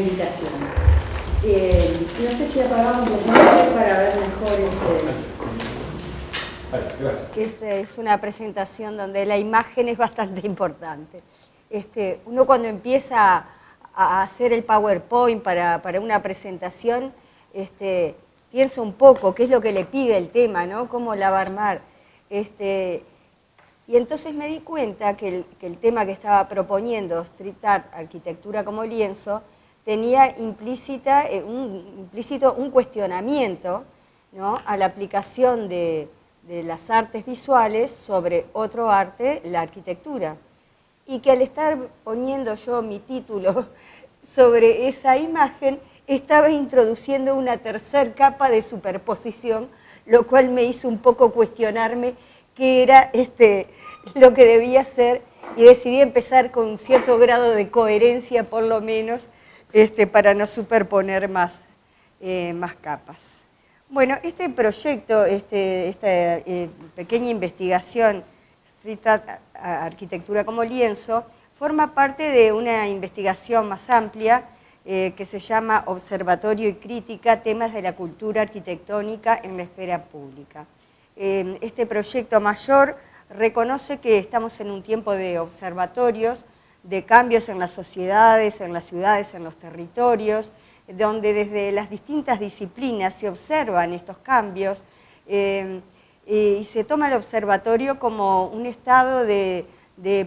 invitación. No sé si apagamos los luces para ver mejor Gracias. Esta es una presentación donde la imagen es bastante importante. Uno cuando empieza a hacer el PowerPoint para una presentación, piensa un poco qué es lo que le pide el tema, ¿no? Cómo la va a armar. Y entonces me di cuenta que el tema que estaba proponiendo, Street Art, arquitectura como lienzo, tenía implícito un cuestionamiento, ¿no?, a la aplicación de las artes visuales sobre otro arte, la arquitectura. Y que al estar poniendo yo mi título sobre esa imagen, estaba introduciendo una tercera capa de superposición, lo cual me hizo un poco cuestionarme qué era lo que debía ser, y decidí empezar con un cierto grado de coherencia, por lo menos, para no superponer más capas. Bueno, este proyecto, esta pequeña investigación, Street Art, arquitectura como lienzo, forma parte de una investigación más amplia que se llama Observatorio y Crítica, temas de la cultura arquitectónica en la esfera pública. Este proyecto mayor reconoce que estamos en un tiempo de observatorios, de cambios en las sociedades, en las ciudades, en los territorios, donde desde las distintas disciplinas se observan estos cambios y se toma el observatorio como un estado de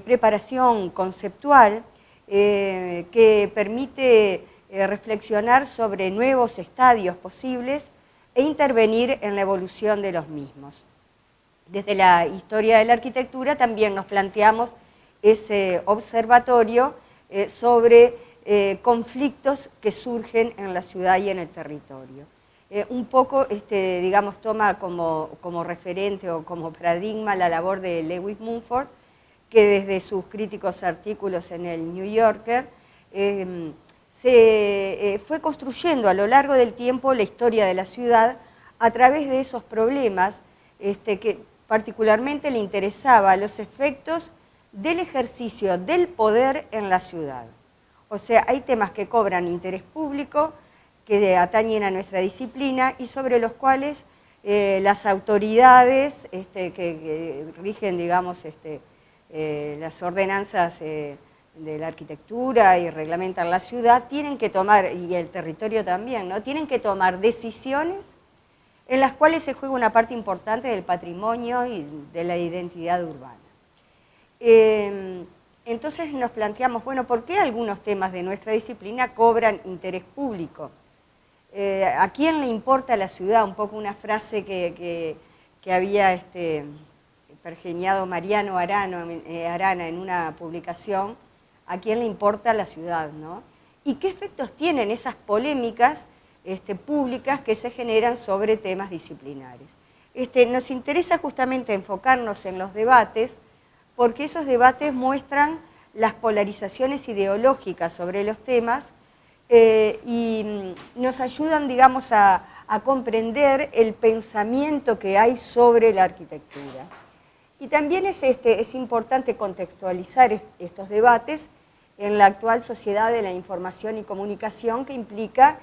preparación conceptual que permite reflexionar sobre nuevos estadios posibles e intervenir en la evolución de los mismos. Desde la historia de la arquitectura también nos planteamos ese observatorio sobre conflictos que surgen en la ciudad y en el territorio. Un poco, digamos, toma como referente o como paradigma la labor de Lewis Mumford, que desde sus críticos artículos en el New Yorker se fue construyendo a lo largo del tiempo la historia de la ciudad a través de esos problemas que particularmente le interesaba los efectos del ejercicio del poder en la ciudad. O sea, hay temas que cobran interés público, que atañen a nuestra disciplina y sobre los cuales las autoridades que rigen, digamos, las ordenanzas de la arquitectura y reglamentan la ciudad, tienen que tomar, y el territorio también, ¿no?, tienen que tomar decisiones en las cuales se juega una parte importante del patrimonio y de la identidad urbana. Entonces nos planteamos, bueno, ¿por qué algunos temas de nuestra disciplina cobran interés público? ¿A quién le importa la ciudad? Un poco una frase que había pergeñado Mariano Arana en una publicación, ¿a quién le importa la ciudad, no? ¿Y qué efectos tienen esas polémicas públicas que se generan sobre temas disciplinares? Nos interesa justamente enfocarnos en los debates, porque esos debates muestran las polarizaciones ideológicas sobre los temas y nos ayudan, digamos, a comprender el pensamiento que hay sobre la arquitectura. Y también es importante contextualizar estos debates en la actual sociedad de la información y comunicación, que implica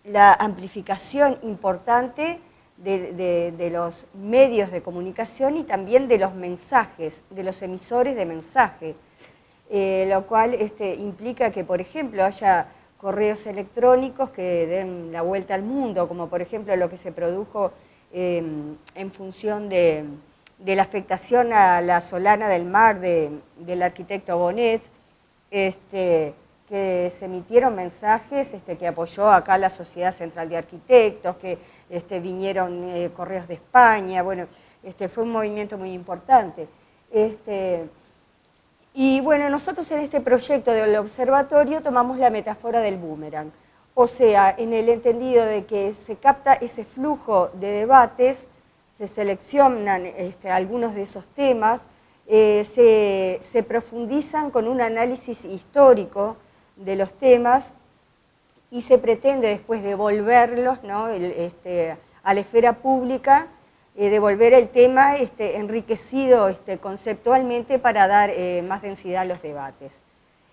la amplificación importante de los medios de comunicación y también de los mensajes, de los emisores de mensaje, lo cual implica que, por ejemplo, haya correos electrónicos que den la vuelta al mundo, como por ejemplo lo que se produjo en función de la afectación a la Solana del Mar del arquitecto Bonet, que se emitieron mensajes que apoyó acá la Sociedad Central de Arquitectos, que vinieron correos de España, bueno, fue un movimiento muy importante. Y bueno, nosotros en este proyecto del observatorio tomamos la metáfora del boomerang, o sea, en el entendido de que se capta ese flujo de debates, se seleccionan algunos de esos temas, se profundizan con un análisis histórico de los temas y se pretende después devolverlos, ¿no?, a la esfera pública, devolver el tema enriquecido conceptualmente para dar más densidad a los debates.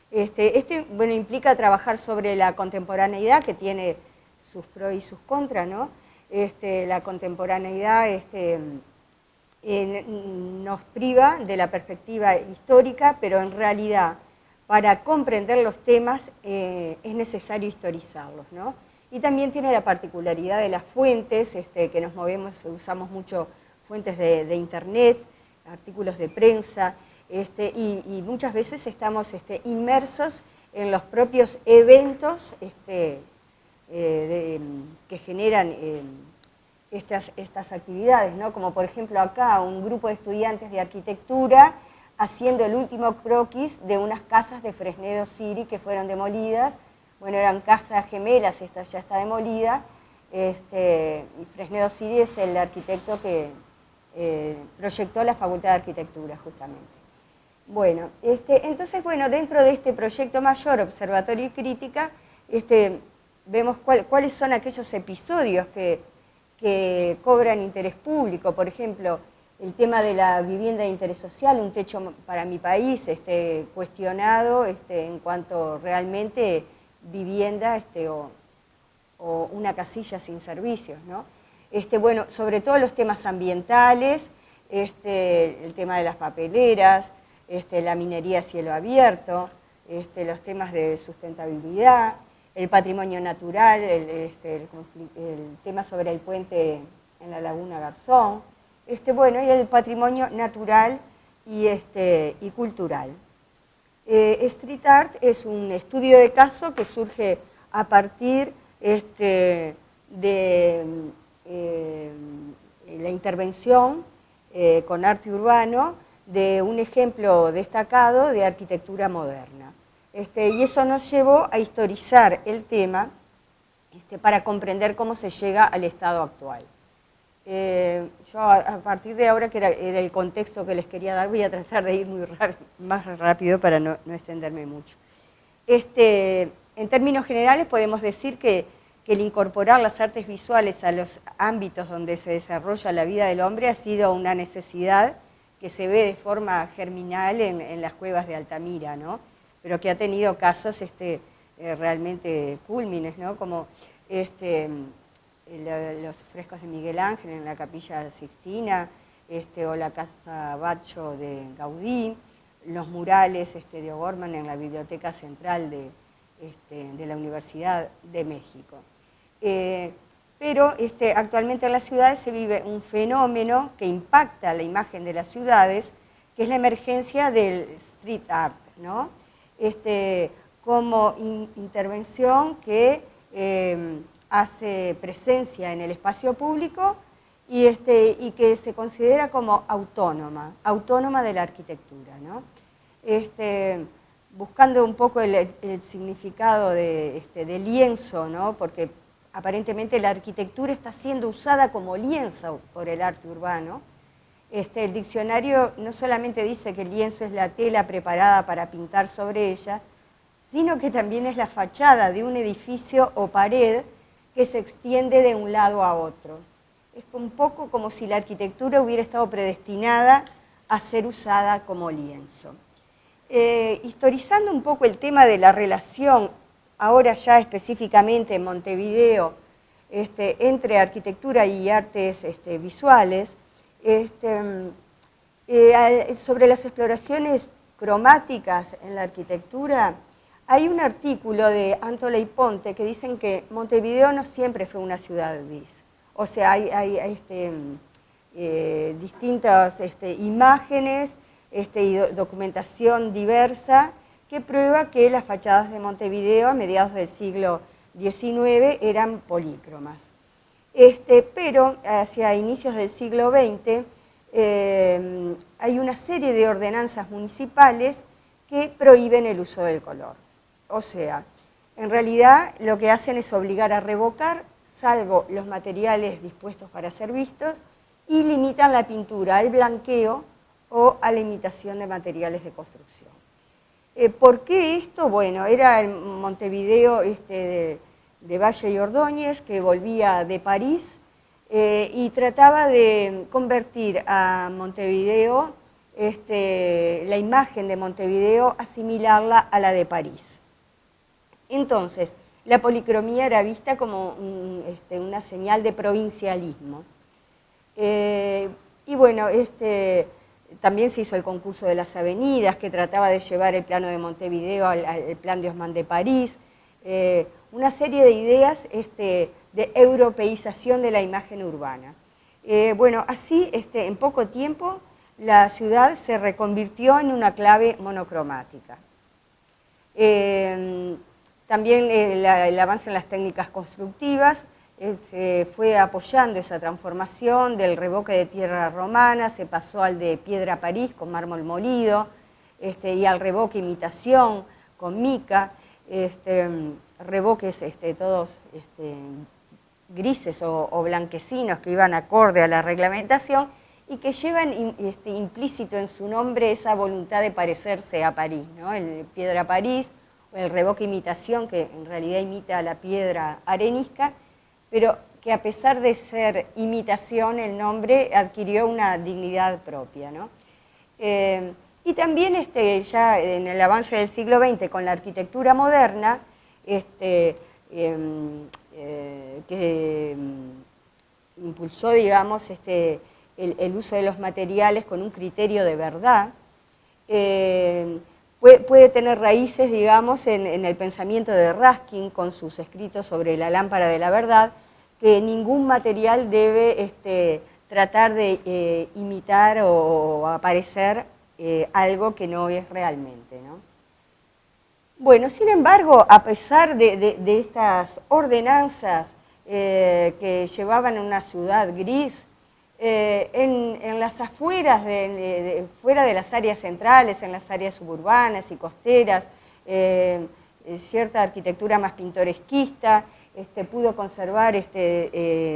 Esto bueno, implica trabajar sobre la contemporaneidad, que tiene sus pros y sus contras, ¿no? La contemporaneidad nos priva de la perspectiva histórica, pero en realidad, para comprender los temas es necesario historizarlos, ¿no? Y también tiene la particularidad de las fuentes, que nos movemos, usamos mucho fuentes de internet, artículos de prensa, y muchas veces estamos inmersos en los propios eventos que generan estas actividades, ¿no? Como por ejemplo acá un grupo de estudiantes de arquitectura haciendo el último croquis de unas casas de Fresnedo City que fueron demolidas. Bueno, eran casas gemelas, esta ya está demolida, y Fresnedo City es el arquitecto que proyectó la Facultad de Arquitectura, justamente. Bueno, entonces, bueno, dentro de este proyecto mayor, Observatorio y Crítica, vemos cuáles son aquellos episodios que cobran interés público. Por ejemplo, el tema de la vivienda de interés social, un techo para mi país, cuestionado en cuanto realmente vivienda o una casilla sin servicios, ¿no? Bueno, sobre todo los temas ambientales, el tema de las papeleras, la minería a cielo abierto, los temas de sustentabilidad, el patrimonio natural, el tema sobre el puente en la Laguna Garzón, bueno, y el patrimonio natural y cultural. Street Art es un estudio de caso que surge a partir de la intervención con arte urbano de un ejemplo destacado de arquitectura moderna. Y eso nos llevó a historizar el tema para comprender cómo se llega al estado actual. Yo a partir de ahora, que era el contexto que les quería dar, voy a tratar de ir más rápido para no extenderme mucho. En términos generales podemos decir que el incorporar las artes visuales a los ámbitos donde se desarrolla la vida del hombre ha sido una necesidad que se ve de forma germinal en las cuevas de Altamira, ¿no? Pero que ha tenido casos realmente cúlmines, ¿no? Como los frescos de Miguel Ángel en la Capilla Sixtina, o la Casa Batlló de Gaudí, los murales de O'Gorman en la Biblioteca Central de la Universidad de México. Pero actualmente en las ciudades se vive un fenómeno que impacta la imagen de las ciudades, que es la emergencia del street art, ¿no? Como intervención que hace presencia en el espacio público y que se considera como autónoma de la arquitectura, ¿no? Buscando un poco el significado de lienzo, ¿no? Porque aparentemente la arquitectura está siendo usada como lienzo por el arte urbano. El diccionario no solamente dice que el lienzo es la tela preparada para pintar sobre ella, sino que también es la fachada de un edificio o pared que se extiende de un lado a otro. Es un poco como si la arquitectura hubiera estado predestinada a ser usada como lienzo. Historizando un poco el tema de la relación, ahora ya específicamente en Montevideo, entre arquitectura y artes visuales, sobre las exploraciones cromáticas en la arquitectura, hay un artículo de Antoley Ponte que dicen que Montevideo no siempre fue una ciudad gris. O sea, hay distintas imágenes y documentación diversa que prueba que las fachadas de Montevideo a mediados del siglo XIX eran polícromas. Pero hacia inicios del siglo XX hay una serie de ordenanzas municipales que prohíben el uso del color. O sea, en realidad lo que hacen es obligar a revocar, salvo los materiales dispuestos para ser vistos, y limitan la pintura al blanqueo o a la imitación de materiales de construcción. ¿Por qué esto? Bueno, era el Montevideo de Valle y Ordóñez, que volvía de París y trataba de convertir a Montevideo la imagen de Montevideo, asimilarla a la de París. Entonces, la policromía era vista como una señal de provincialismo. Y bueno, también se hizo el concurso de las avenidas, que trataba de llevar el plano de Montevideo al plan de Haussmann de París, una serie de ideas de europeización de la imagen urbana. Bueno, así en poco tiempo la ciudad se reconvirtió en una clave monocromática. También el avance en las técnicas constructivas se fue apoyando esa transformación del revoque de tierra romana, se pasó al de piedra París con mármol molido, y al revoque imitación con mica, revoques todos grises o blanquecinos que iban acorde a la reglamentación y que llevan implícito en su nombre esa voluntad de parecerse a París, ¿no? El piedra París, o el revoque imitación, que en realidad imita a la piedra arenisca, pero que a pesar de ser imitación, el nombre adquirió una dignidad propia, ¿no? Y también ya en el avance del siglo XX, con la arquitectura moderna, que impulsó, digamos, el uso de los materiales con un criterio de verdad, puede tener raíces, digamos, en el pensamiento de Ruskin con sus escritos sobre la lámpara de la verdad, que ningún material debe tratar de imitar o aparecer algo que no es realmente, ¿no? Bueno, sin embargo, a pesar de estas ordenanzas que llevaban a una ciudad gris, en las afueras, fuera de las áreas centrales, en las áreas suburbanas y costeras, cierta arquitectura más pintoresquista, pudo conservar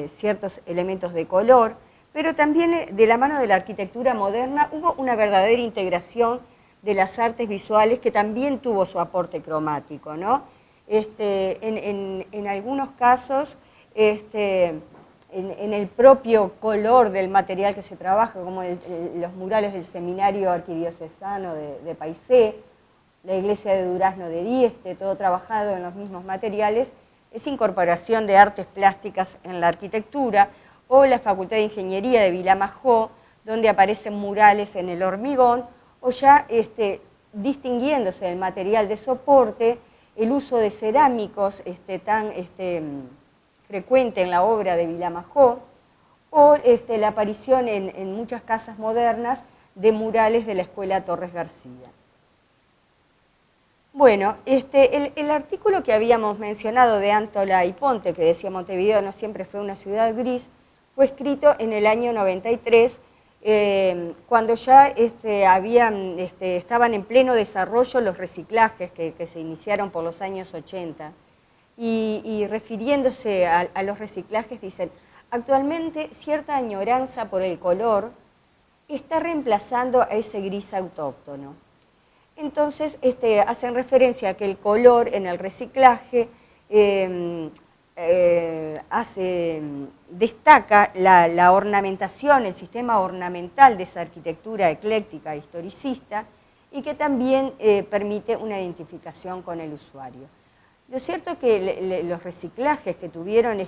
ciertos elementos de color, pero también de la mano de la arquitectura moderna hubo una verdadera integración de las artes visuales que también tuvo su aporte cromático, ¿no? En algunos casos, en el propio color del material que se trabaja, como los murales del Seminario Arquidiocesano de Paysé, la iglesia de Durazno de Dieste, todo trabajado en los mismos materiales, es incorporación de artes plásticas en la arquitectura, o la Facultad de Ingeniería de Vilamajó, donde aparecen murales en el hormigón, o ya distinguiéndose del material de soporte, el uso de cerámicos tan frecuente en la obra de Vilamajó, o la aparición en muchas casas modernas de murales de la Escuela Torres García. Bueno, el artículo que habíamos mencionado de Antola y Ponte, que decía Montevideo no siempre fue una ciudad gris, fue escrito en el año 93, cuando ya estaban en pleno desarrollo los reciclajes que se iniciaron por los años 80. Y refiriéndose a los reciclajes dicen, actualmente cierta añoranza por el color está reemplazando a ese gris autóctono. Entonces hacen referencia a que el color en el reciclaje destaca la ornamentación, el sistema ornamental de esa arquitectura ecléctica historicista y que también permite una identificación con el usuario. Lo cierto es que los reciclajes que tuvieron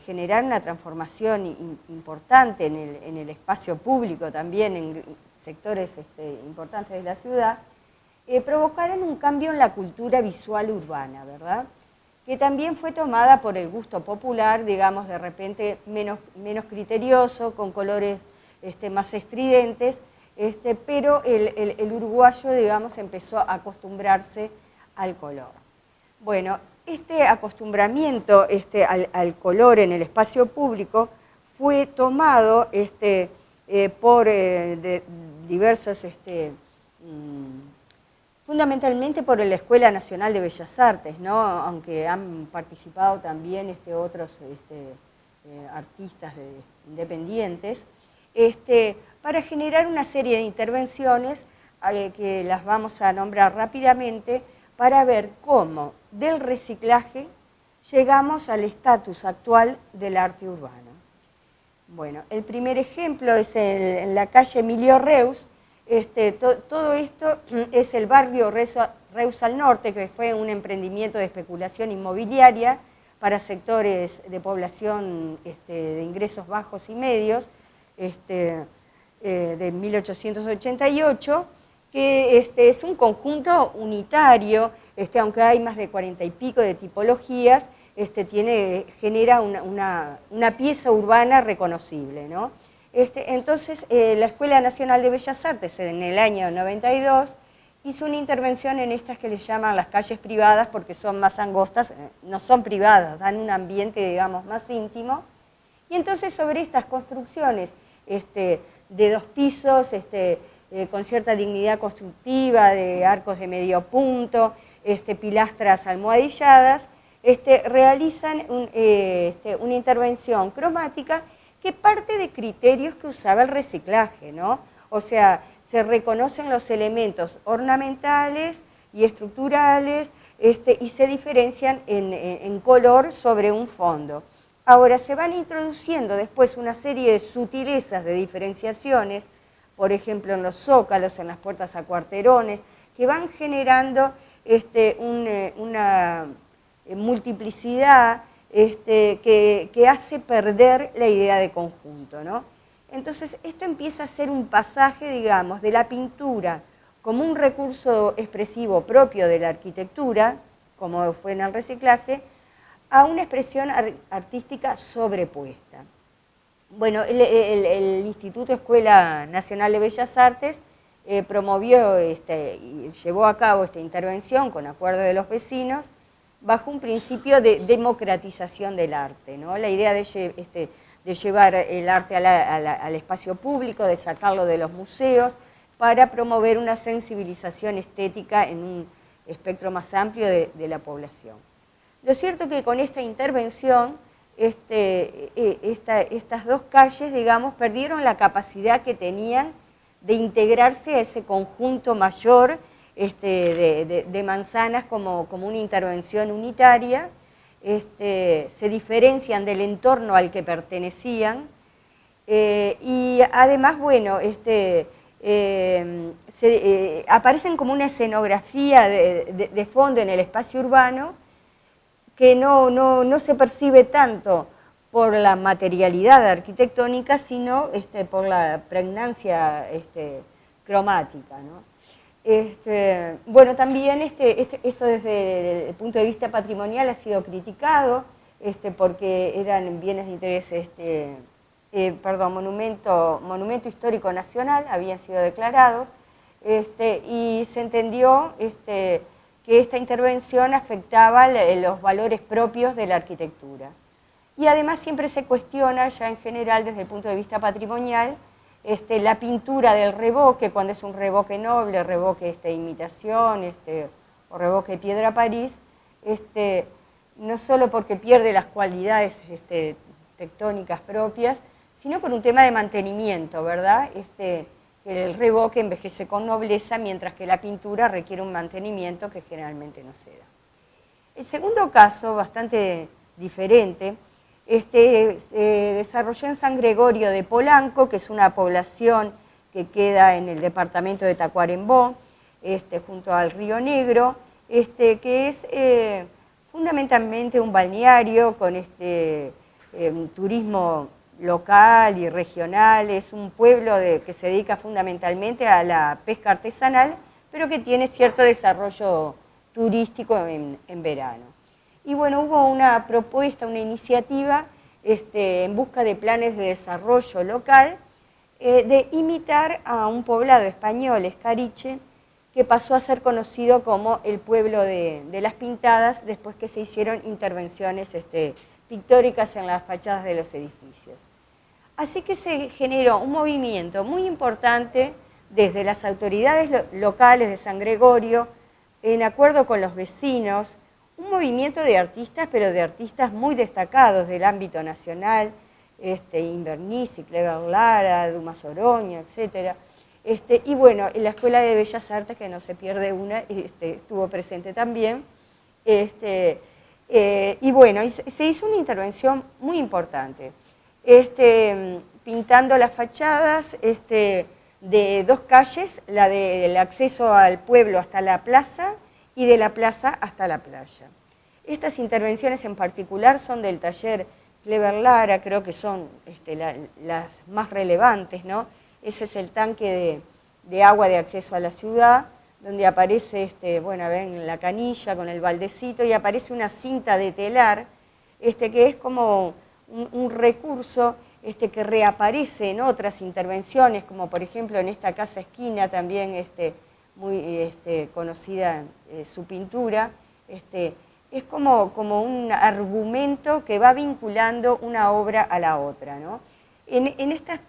generaron una transformación importante en el espacio público, también en sectores importantes de la ciudad, provocaron un cambio en la cultura visual urbana, ¿verdad? Que también fue tomada por el gusto popular, digamos, de repente menos criterioso, con colores más estridentes, pero el uruguayo, digamos, empezó a acostumbrarse al color. Bueno, este acostumbramiento al color en el espacio público fue tomado por diversos, fundamentalmente por la Escuela Nacional de Bellas Artes, ¿no? Aunque han participado también otros artistas independientes, para generar una serie de intervenciones que las vamos a nombrar rápidamente para ver cómo del reciclaje llegamos al estatus actual del arte urbano. Bueno, el primer ejemplo es en la calle Emilio Reus. Todo esto es el barrio Reus al Norte, que fue un emprendimiento de especulación inmobiliaria para sectores de población de ingresos bajos y medios, de 1888, que es un conjunto unitario, aunque hay más de 40 y pico de tipologías, genera una pieza urbana reconocible, ¿no? Entonces, la Escuela Nacional de Bellas Artes, en el año 92, hizo una intervención en estas que le llaman las calles privadas, porque son más angostas, no son privadas, dan un ambiente, digamos, más íntimo. Y entonces, sobre estas construcciones de 2 pisos, con cierta dignidad constructiva, de arcos de medio punto, pilastras almohadilladas, realizan una intervención cromática que parte de criterios que usaba el reciclaje, ¿no? O sea, se reconocen los elementos ornamentales y estructurales y se diferencian en color sobre un fondo. Ahora, se van introduciendo después una serie de sutilezas de diferenciaciones, por ejemplo, en los zócalos, en las puertas a cuarterones, que van generando una multiplicidad que hace perder la idea de conjunto, ¿no? Entonces, esto empieza a ser un pasaje, digamos, de la pintura como un recurso expresivo propio de la arquitectura, como fue en el reciclaje, a una expresión artística sobrepuesta. Bueno, el Instituto Escuela Nacional de Bellas Artes promovió y llevó a cabo esta intervención con acuerdo de los vecinos bajo un principio de democratización del arte, ¿no? La idea de llevar el arte al espacio público, de sacarlo de los museos, para promover una sensibilización estética en un espectro más amplio de la población. Lo cierto es que con esta intervención, estas 2 calles, digamos, perdieron la capacidad que tenían de integrarse a ese conjunto mayor de manzanas como una intervención unitaria, se diferencian del entorno al que pertenecían y además, bueno, aparecen como una escenografía de fondo en el espacio urbano que no se percibe tanto por la materialidad arquitectónica, sino por la pregnancia cromática, ¿no? Bueno, también esto desde el punto de vista patrimonial ha sido criticado, porque eran bienes de interés, monumento histórico nacional, habían sido declarados, y se entendió que esta intervención afectaba los valores propios de la arquitectura. Y además siempre se cuestiona, ya en general desde el punto de vista patrimonial, la pintura del revoque, cuando es un revoque noble, revoque imitación, o revoque piedra París, no solo porque pierde las cualidades tectónicas propias, sino por un tema de mantenimiento, ¿verdad? El revoque envejece con nobleza, mientras que la pintura requiere un mantenimiento que generalmente no se da. El segundo caso, bastante diferente, se desarrolló en San Gregorio de Polanco, que es una población que queda en el departamento de Tacuarembó, junto al Río Negro, que es fundamentalmente un balneario con un turismo local y regional. Es un pueblo que se dedica fundamentalmente a la pesca artesanal, pero que tiene cierto desarrollo turístico en verano. Y bueno, hubo una propuesta, una iniciativa en busca de planes de desarrollo local, de imitar a un poblado español, Escariche, que pasó a ser conocido como el pueblo de las Pintadas, después que se hicieron intervenciones pictóricas en las fachadas de los edificios. Así que se generó un movimiento muy importante desde las autoridades locales de San Gregorio, en acuerdo con los vecinos, un movimiento de artistas, pero de artistas muy destacados del ámbito nacional, Invernizzi, Clever Lara, Dumas Oroño, etc. Y bueno, en la Escuela de Bellas Artes, que no se pierde una, estuvo presente también. Y bueno, se hizo una intervención muy importante. pintando las fachadas de dos calles, la del acceso al pueblo hasta la plaza y de la plaza hasta la playa. Estas intervenciones en particular son del taller Clever Lara, creo que son las más relevantes, ¿no? Ese es el tanque de agua de acceso a la ciudad, donde aparece, bueno, ven la canilla con el baldecito y aparece una cinta de telar, que es como un recurso que reaparece en otras intervenciones, como por ejemplo en esta casa esquina también muy conocida su pintura. Es como un argumento que va vinculando una obra a la otra, ¿no? En esta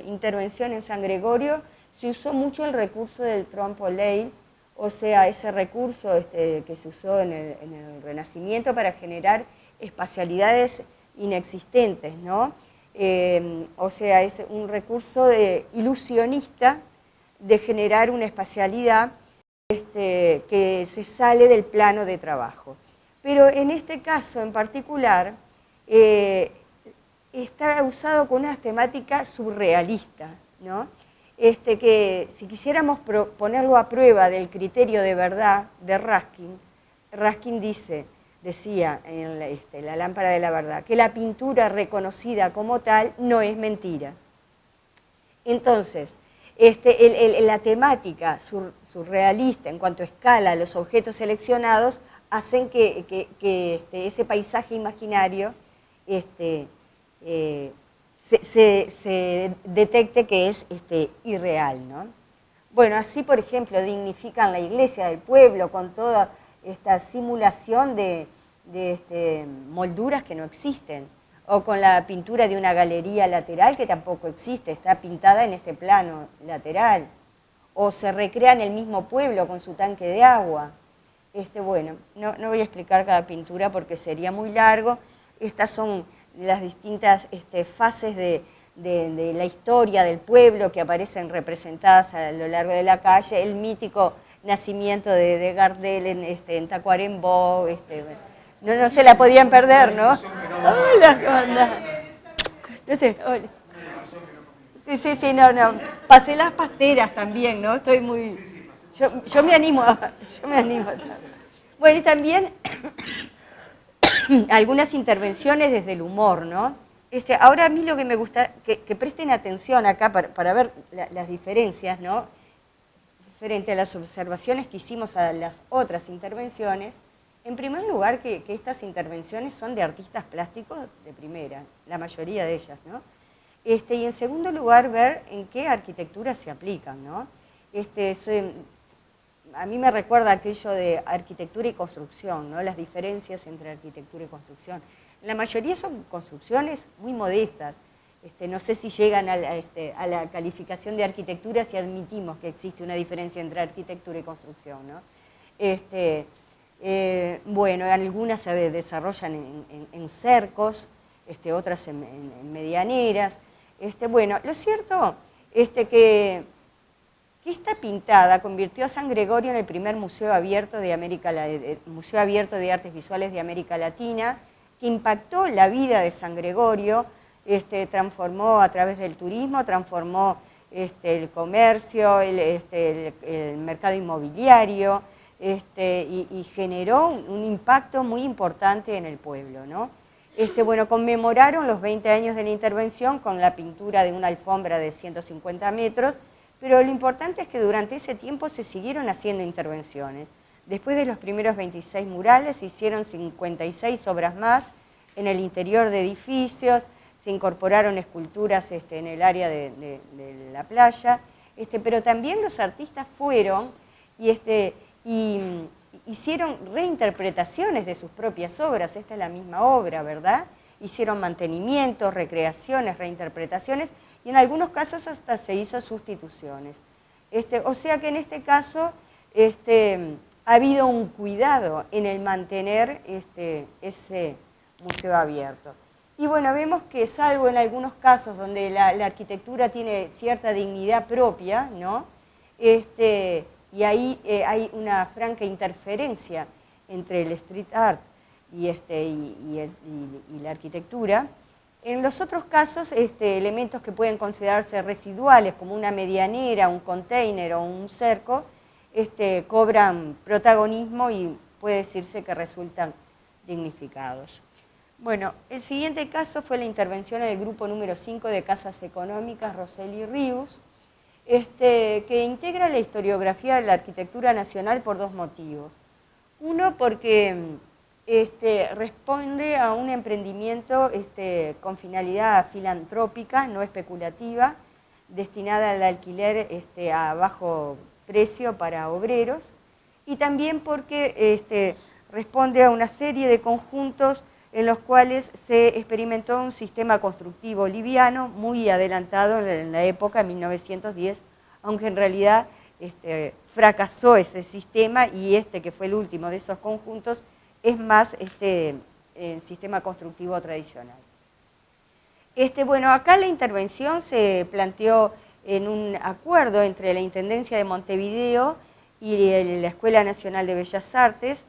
intervención en San Gregorio se usó mucho el recurso del trampoline, o sea, ese recurso que se usó en el Renacimiento para generar espacialidades inexistentes, ¿no? O sea, es un recurso ilusionista de generar una espacialidad que se sale del plano de trabajo. Pero en este caso en particular está usado con una temática surrealista, ¿no? Que si quisiéramos ponerlo a prueba del criterio de verdad de Ruskin, Ruskin decía en la lámpara de la verdad, que la pintura reconocida como tal no es mentira. Entonces, la temática surrealista en cuanto a escala, los objetos seleccionados, hacen que ese paisaje imaginario se detecte que es irreal, ¿no? Bueno, así por ejemplo dignifican la iglesia del pueblo con toda esta simulación de molduras que no existen, o con la pintura de una galería lateral que tampoco existe, está pintada en este plano lateral, o se recrea en el mismo pueblo con su tanque de agua. Bueno, no voy a explicar cada pintura porque sería muy largo. Estas son las distintas fases de la historia del pueblo que aparecen representadas a lo largo de la calle, el mítico nacimiento de Gardel en Tacuarembó, no se la podían perder, ¿no? Hola, ¿cómo andás? No sé, hola. Sí, no. Pasé las pasteras también, ¿no? Estoy muy... Yo me animo a... Bueno, y también algunas intervenciones desde el humor, ¿no? Ahora a mí lo que me gusta, que presten atención acá para ver las diferencias, ¿no? Frente a las observaciones que hicimos a las otras intervenciones. En primer lugar, que estas intervenciones son de artistas plásticos de primera, la mayoría de ellas, ¿no? Y en segundo lugar, ver en qué arquitectura se aplican, ¿no? A mí me recuerda aquello de arquitectura y construcción, ¿no? Las diferencias entre arquitectura y construcción. La mayoría son construcciones muy modestas. No sé si llegan a la calificación de arquitectura si admitimos que existe una diferencia entre arquitectura y construcción, ¿no? Bueno, algunas se desarrollan en cercos, otras en medianeras. Bueno, lo cierto que esta pintada convirtió a San Gregorio en el primer museo abierto de Artes Visuales de América Latina, que impactó la vida de San Gregorio, transformó a través del turismo, transformó el comercio, el mercado inmobiliario, y generó un impacto muy importante en el pueblo, ¿no? Bueno, conmemoraron los 20 años de la intervención con la pintura de una alfombra de 150 metros, pero lo importante es que durante ese tiempo se siguieron haciendo intervenciones. Después de los primeros 26 murales se hicieron 56 obras más en el interior de edificios, se incorporaron esculturas en el área de la playa, pero también los artistas fueron y hicieron reinterpretaciones de sus propias obras. Esta es la misma obra, ¿verdad? Hicieron mantenimientos, recreaciones, reinterpretaciones, y en algunos casos hasta se hizo sustituciones. O sea que en este caso ha habido un cuidado en el mantener ese museo abierto. Y bueno, vemos que salvo en algunos casos donde la arquitectura tiene cierta dignidad propia, ¿no? Y ahí hay una franca interferencia entre el street art y la arquitectura, En los otros casos, elementos que pueden considerarse residuales, como una medianera, un container o un cerco, cobran protagonismo y puede decirse que resultan dignificados. Bueno, el siguiente caso fue la intervención en el grupo número 5 de Casas Económicas, Rosselli Rius, que integra la historiografía de la arquitectura nacional por dos motivos. Uno, porque responde a un emprendimiento con finalidad filantrópica, no especulativa, destinada al alquiler a bajo precio para obreros, y también porque responde a una serie de conjuntos en los cuales se experimentó un sistema constructivo liviano muy adelantado en la época, en 1910, aunque en realidad fracasó ese sistema y que fue el último de esos conjuntos, es más el sistema constructivo tradicional. Bueno, acá la intervención se planteó en un acuerdo entre la Intendencia de Montevideo y la Escuela Nacional de Bellas Artes.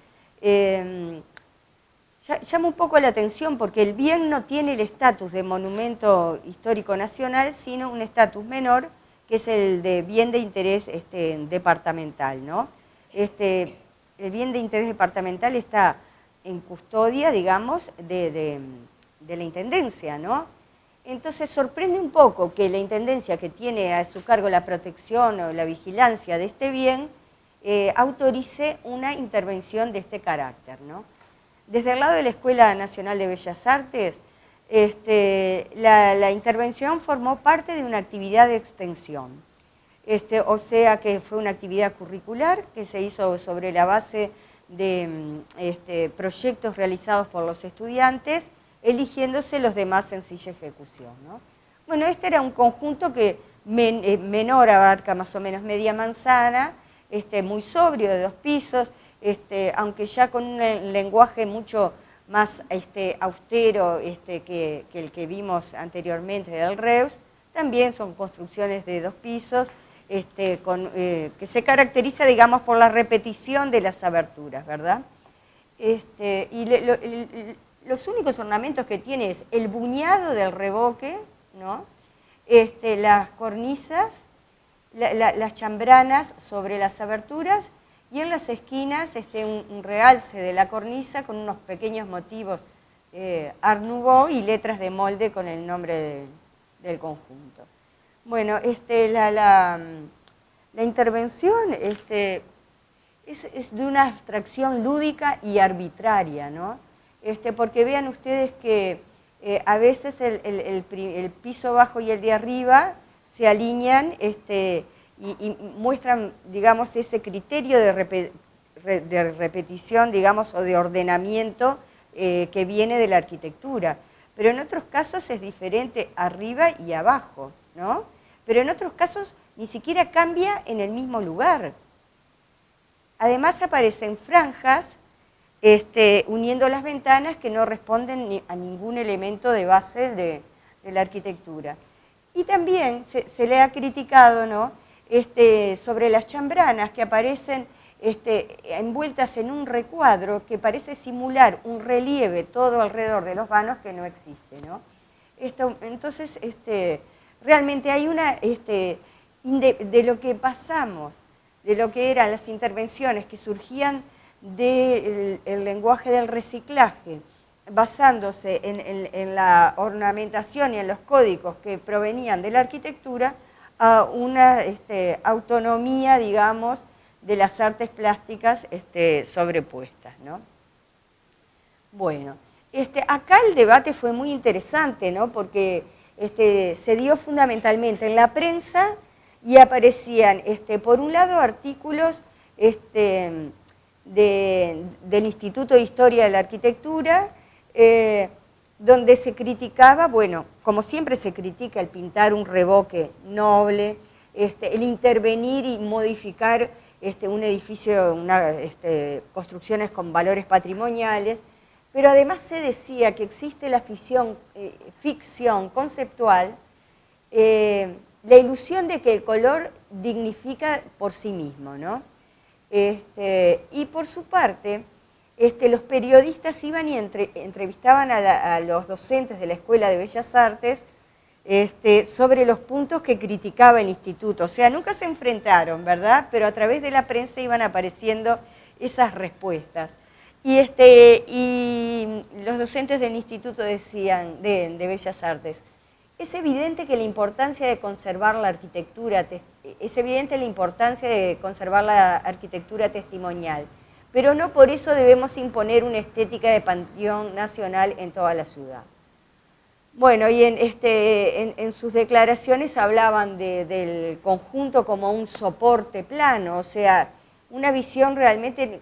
Llama un poco la atención porque el bien no tiene el estatus de monumento histórico nacional, sino un estatus menor, que es el de bien de interés departamental, ¿no? El bien de interés departamental está en custodia, digamos, de la Intendencia, ¿no? Entonces sorprende un poco que la Intendencia, que tiene a su cargo la protección o la vigilancia de este bien, autorice una intervención de este carácter, ¿no? Desde el lado de la Escuela Nacional de Bellas Artes, la intervención formó parte de una actividad de extensión, o sea que fue una actividad curricular que se hizo sobre la base de proyectos realizados por los estudiantes, eligiéndose los de más sencilla ejecución, ¿no? Bueno, este era un conjunto que menor, abarca más o menos media manzana, muy sobrio, de 2 pisos, aunque ya con un lenguaje mucho más austero que el que vimos anteriormente del Reus. También son construcciones de 2 pisos, que se caracteriza, digamos, por la repetición de las aberturas, ¿verdad? Los únicos ornamentos que tiene es el buñado del revoque, ¿no? Las cornisas, las chambranas sobre las aberturas, y en las esquinas un realce de la cornisa con unos pequeños motivos Art Nouveau y letras de molde con el nombre del conjunto. Bueno, la intervención es de una abstracción lúdica y arbitraria, ¿no? Porque vean ustedes que a veces el piso bajo y el de arriba se alinean y muestran, digamos, ese criterio de repetición, digamos, o de ordenamiento que viene de la arquitectura. Pero en otros casos es diferente arriba y abajo, ¿no? Pero en otros casos ni siquiera cambia en el mismo lugar. Además aparecen franjas uniendo las ventanas que no responden a ningún elemento de base de la arquitectura. Y también se le ha criticado, ¿no?, sobre las chambranas que aparecen envueltas en un recuadro que parece simular un relieve todo alrededor de los vanos que no existe, ¿no? Entonces, realmente hay una, de lo que pasamos, de lo que eran las intervenciones que surgían del lenguaje del reciclaje, basándose en la ornamentación y en los códigos que provenían de la arquitectura, a una autonomía, digamos, de las artes plásticas sobrepuestas, ¿no? Bueno, acá el debate fue muy interesante, ¿no?, porque se dio fundamentalmente en la prensa y aparecían, por un lado, artículos del Instituto de Historia de la Arquitectura, donde se criticaba, bueno, como siempre se critica el pintar un revoque noble, el intervenir y modificar un edificio, construcciones con valores patrimoniales, pero además se decía que existe la ficción conceptual, la ilusión de que el color dignifica por sí mismo, ¿no? Y por su parte, los periodistas iban y entrevistaban a los docentes de la Escuela de Bellas Artes sobre los puntos que criticaba el instituto. O sea, nunca se enfrentaron, ¿verdad? Pero a través de la prensa iban apareciendo esas respuestas. Y los docentes del instituto decían, de Bellas Artes, es evidente que la importancia de conservar la arquitectura, es evidente la importancia de conservar la arquitectura testimonial, pero no por eso debemos imponer una estética de panteón nacional en toda la ciudad. Bueno, y en sus declaraciones hablaban del conjunto como un soporte plano, o sea, una visión realmente,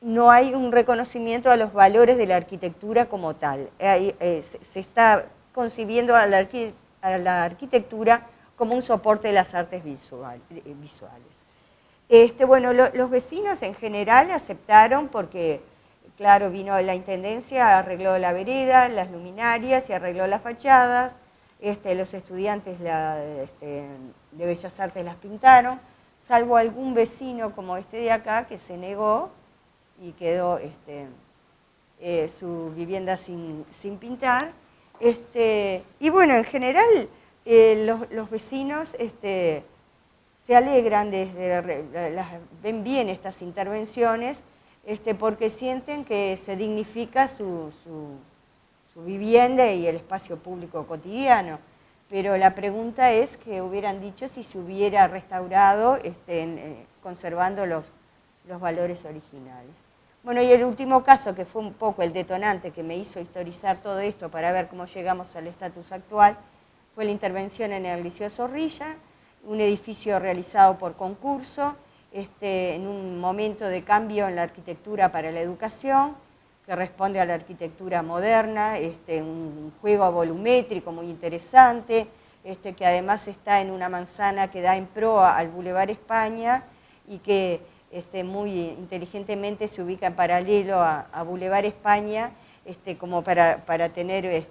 no hay un reconocimiento a los valores de la arquitectura como tal. Se está concibiendo a la arquitectura como un soporte de las artes visuales. Bueno, los vecinos en general aceptaron porque, claro, vino la intendencia, arregló la vereda, las luminarias y arregló las fachadas. Los estudiantes de Bellas Artes las pintaron, salvo algún vecino como este de acá que se negó y quedó su vivienda sin pintar. Y bueno, en general los vecinos se alegran, ven bien estas intervenciones, porque sienten que se dignifica su vivienda y el espacio público cotidiano. Pero la pregunta es qué hubieran dicho si se hubiera restaurado conservando los valores originales. Bueno, y el último caso, que fue un poco el detonante que me hizo historizar todo esto para ver cómo llegamos al estatus actual, fue la intervención en el Liceo Zorrilla, un edificio realizado por concurso, en un momento de cambio en la arquitectura para la educación, que responde a la arquitectura moderna, un juego volumétrico muy interesante, que además está en una manzana que da en proa al Boulevard España y que muy inteligentemente se ubica en paralelo a Boulevard España, como para tener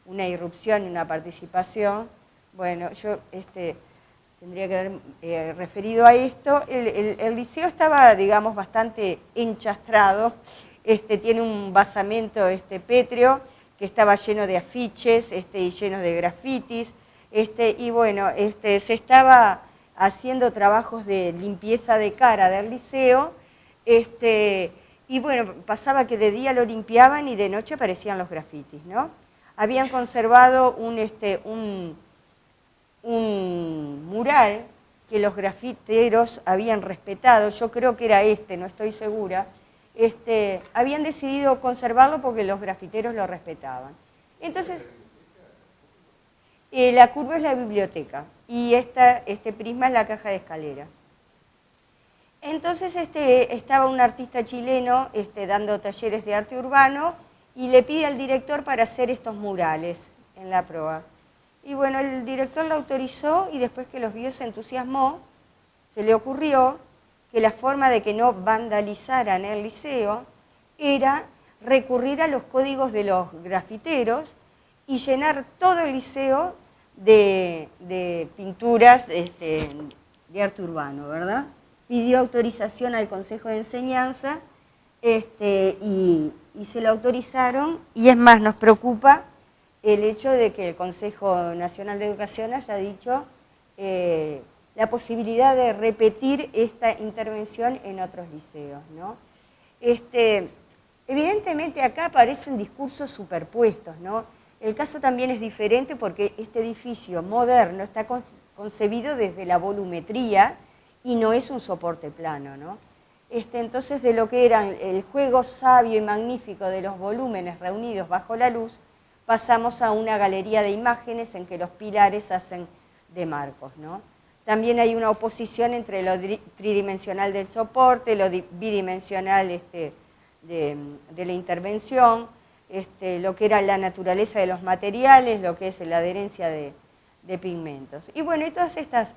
una irrupción y una participación. Bueno, yo tendría que haber referido a esto. El liceo estaba, digamos, bastante enchastrado, tiene un basamento pétreo que estaba lleno de afiches y lleno de grafitis, y bueno, se estaba haciendo trabajos de limpieza de cara del liceo, y bueno, pasaba que de día lo limpiaban y de noche aparecían los grafitis, ¿no? Habían conservado un mural que los grafiteros habían respetado, yo creo que era no estoy segura, habían decidido conservarlo porque los grafiteros lo respetaban. Entonces, la curva es la biblioteca y este prisma es la caja de escalera. Entonces estaba un artista chileno dando talleres de arte urbano y le pide al director para hacer estos murales en la proa. Y bueno, el director lo autorizó y después que los vio se entusiasmó, se le ocurrió que la forma de que no vandalizaran el liceo era recurrir a los códigos de los grafiteros y llenar todo el liceo de pinturas de arte urbano, ¿verdad? Pidió autorización al Consejo de Enseñanza y se lo autorizaron, y es más, nos preocupa el hecho de que el Consejo Nacional de Educación haya dicho la posibilidad de repetir esta intervención en otros liceos, ¿no? Evidentemente acá aparecen discursos superpuestos, ¿no? El caso también es diferente porque este edificio moderno está concebido desde la volumetría y no es un soporte plano, ¿no? Entonces, de lo que era el juego sabio y magnífico de los volúmenes reunidos bajo la luz, pasamos a una galería de imágenes en que los pilares hacen de marcos, ¿no? También hay una oposición entre lo tridimensional del soporte, lo bidimensional de la intervención, lo que era la naturaleza de los materiales, lo que es la adherencia de pigmentos. Y bueno, y todas estas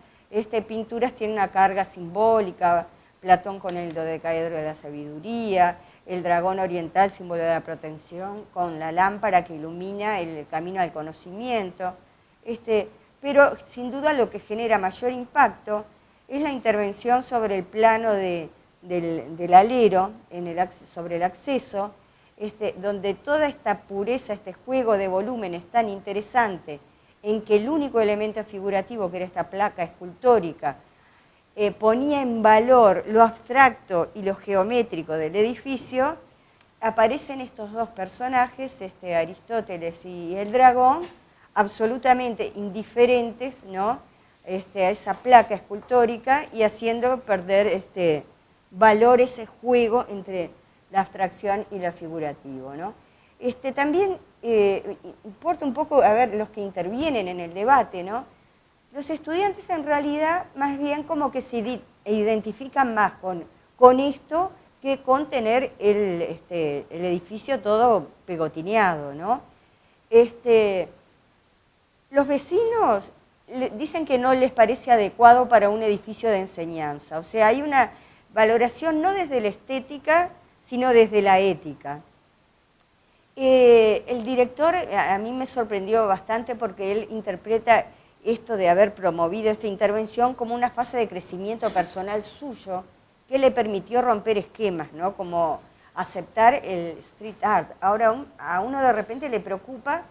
pinturas tienen una carga simbólica, Platón con el dodecaedro de la sabiduría, el dragón oriental, símbolo de la protección, con la lámpara que ilumina el camino al conocimiento. Pero sin duda lo que genera mayor impacto es la intervención sobre el plano de del alero sobre el acceso, donde toda esta pureza, este juego de volúmenes tan interesante, en que el único elemento figurativo, que era esta placa escultórica, ponía en valor lo abstracto y lo geométrico del edificio, aparecen estos dos personajes, Aristóteles y el dragón, absolutamente indiferentes, ¿no?, a esa placa escultórica y haciendo perder valor ese juego entre la abstracción y lo figurativo, ¿no? También importa un poco, a ver, los que intervienen en el debate, ¿no? Los estudiantes en realidad más bien como que se identifican más con esto que con tener el edificio todo pegotineado, ¿no? Los vecinos dicen que no les parece adecuado para un edificio de enseñanza, o sea, hay una valoración no desde la estética, sino desde la ética. El director a mí me sorprendió bastante porque él interpreta esto de haber promovido esta intervención como una fase de crecimiento personal suyo que le permitió romper esquemas, ¿no?, como aceptar el street art. Ahora a uno de repente le preocupa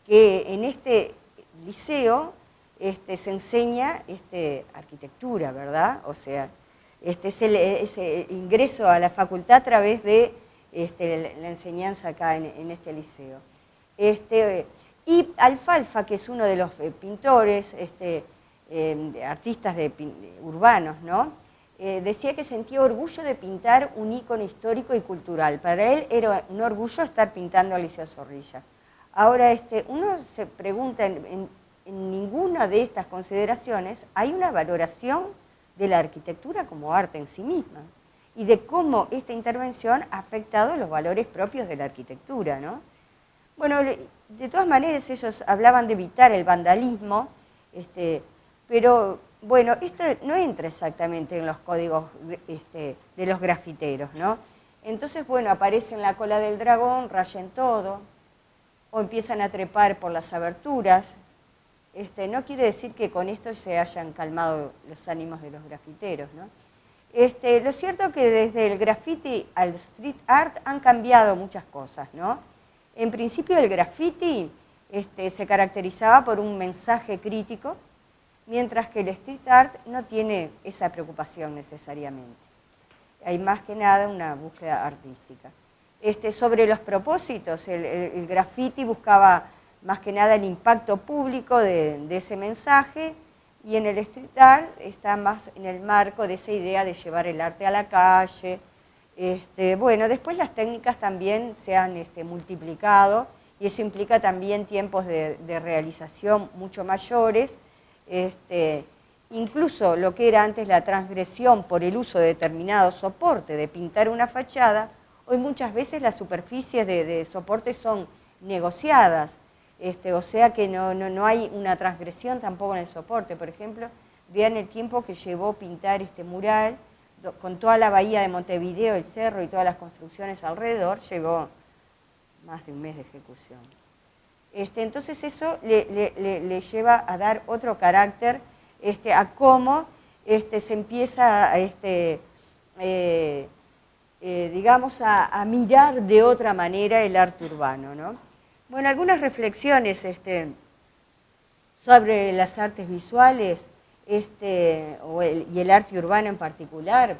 que en este liceo se enseña arquitectura, ¿verdad? O sea, es el ingreso a la facultad a través de la enseñanza acá en este liceo. Y Alfalfa, que es uno de los pintores, artistas urbanos, ¿no?, decía que sentía orgullo de pintar un ícono histórico y cultural. Para él era un orgullo estar pintando al Liceo Zorrilla. Ahora, uno se pregunta, en ninguna de estas consideraciones hay una valoración de la arquitectura como arte en sí misma y de cómo esta intervención ha afectado los valores propios de la arquitectura, ¿no? Bueno, de todas maneras ellos hablaban de evitar el vandalismo, pero bueno, esto no entra exactamente en los códigos de los grafiteros, ¿no? Entonces, bueno, aparecen la cola del dragón, rayen todo, o empiezan a trepar por las aberturas. No quiere decir que con esto se hayan calmado los ánimos de los grafiteros, ¿no? Lo cierto es que desde el graffiti al street art han cambiado muchas cosas, ¿no? En principio el graffiti se caracterizaba por un mensaje crítico, mientras que el street art no tiene esa preocupación necesariamente. Hay más que nada una búsqueda artística. Sobre los propósitos, el graffiti buscaba más que nada el impacto público de ese mensaje, y en el street art está más en el marco de esa idea de llevar el arte a la calle. Bueno, después las técnicas también se han multiplicado, y eso implica también tiempos de realización mucho mayores. Incluso lo que era antes la transgresión por el uso de determinado soporte de pintar una fachada, hoy muchas veces las superficies de soporte son negociadas, o sea que no hay una transgresión tampoco en el soporte. Por ejemplo, vean el tiempo que llevó pintar este mural, con toda la bahía de Montevideo, el cerro y todas las construcciones alrededor, llevó más de un mes de ejecución. Entonces eso le lleva a dar otro carácter a cómo se empieza digamos, a mirar de otra manera el arte urbano, ¿no? Bueno, algunas reflexiones sobre las artes visuales y el arte urbano en particular.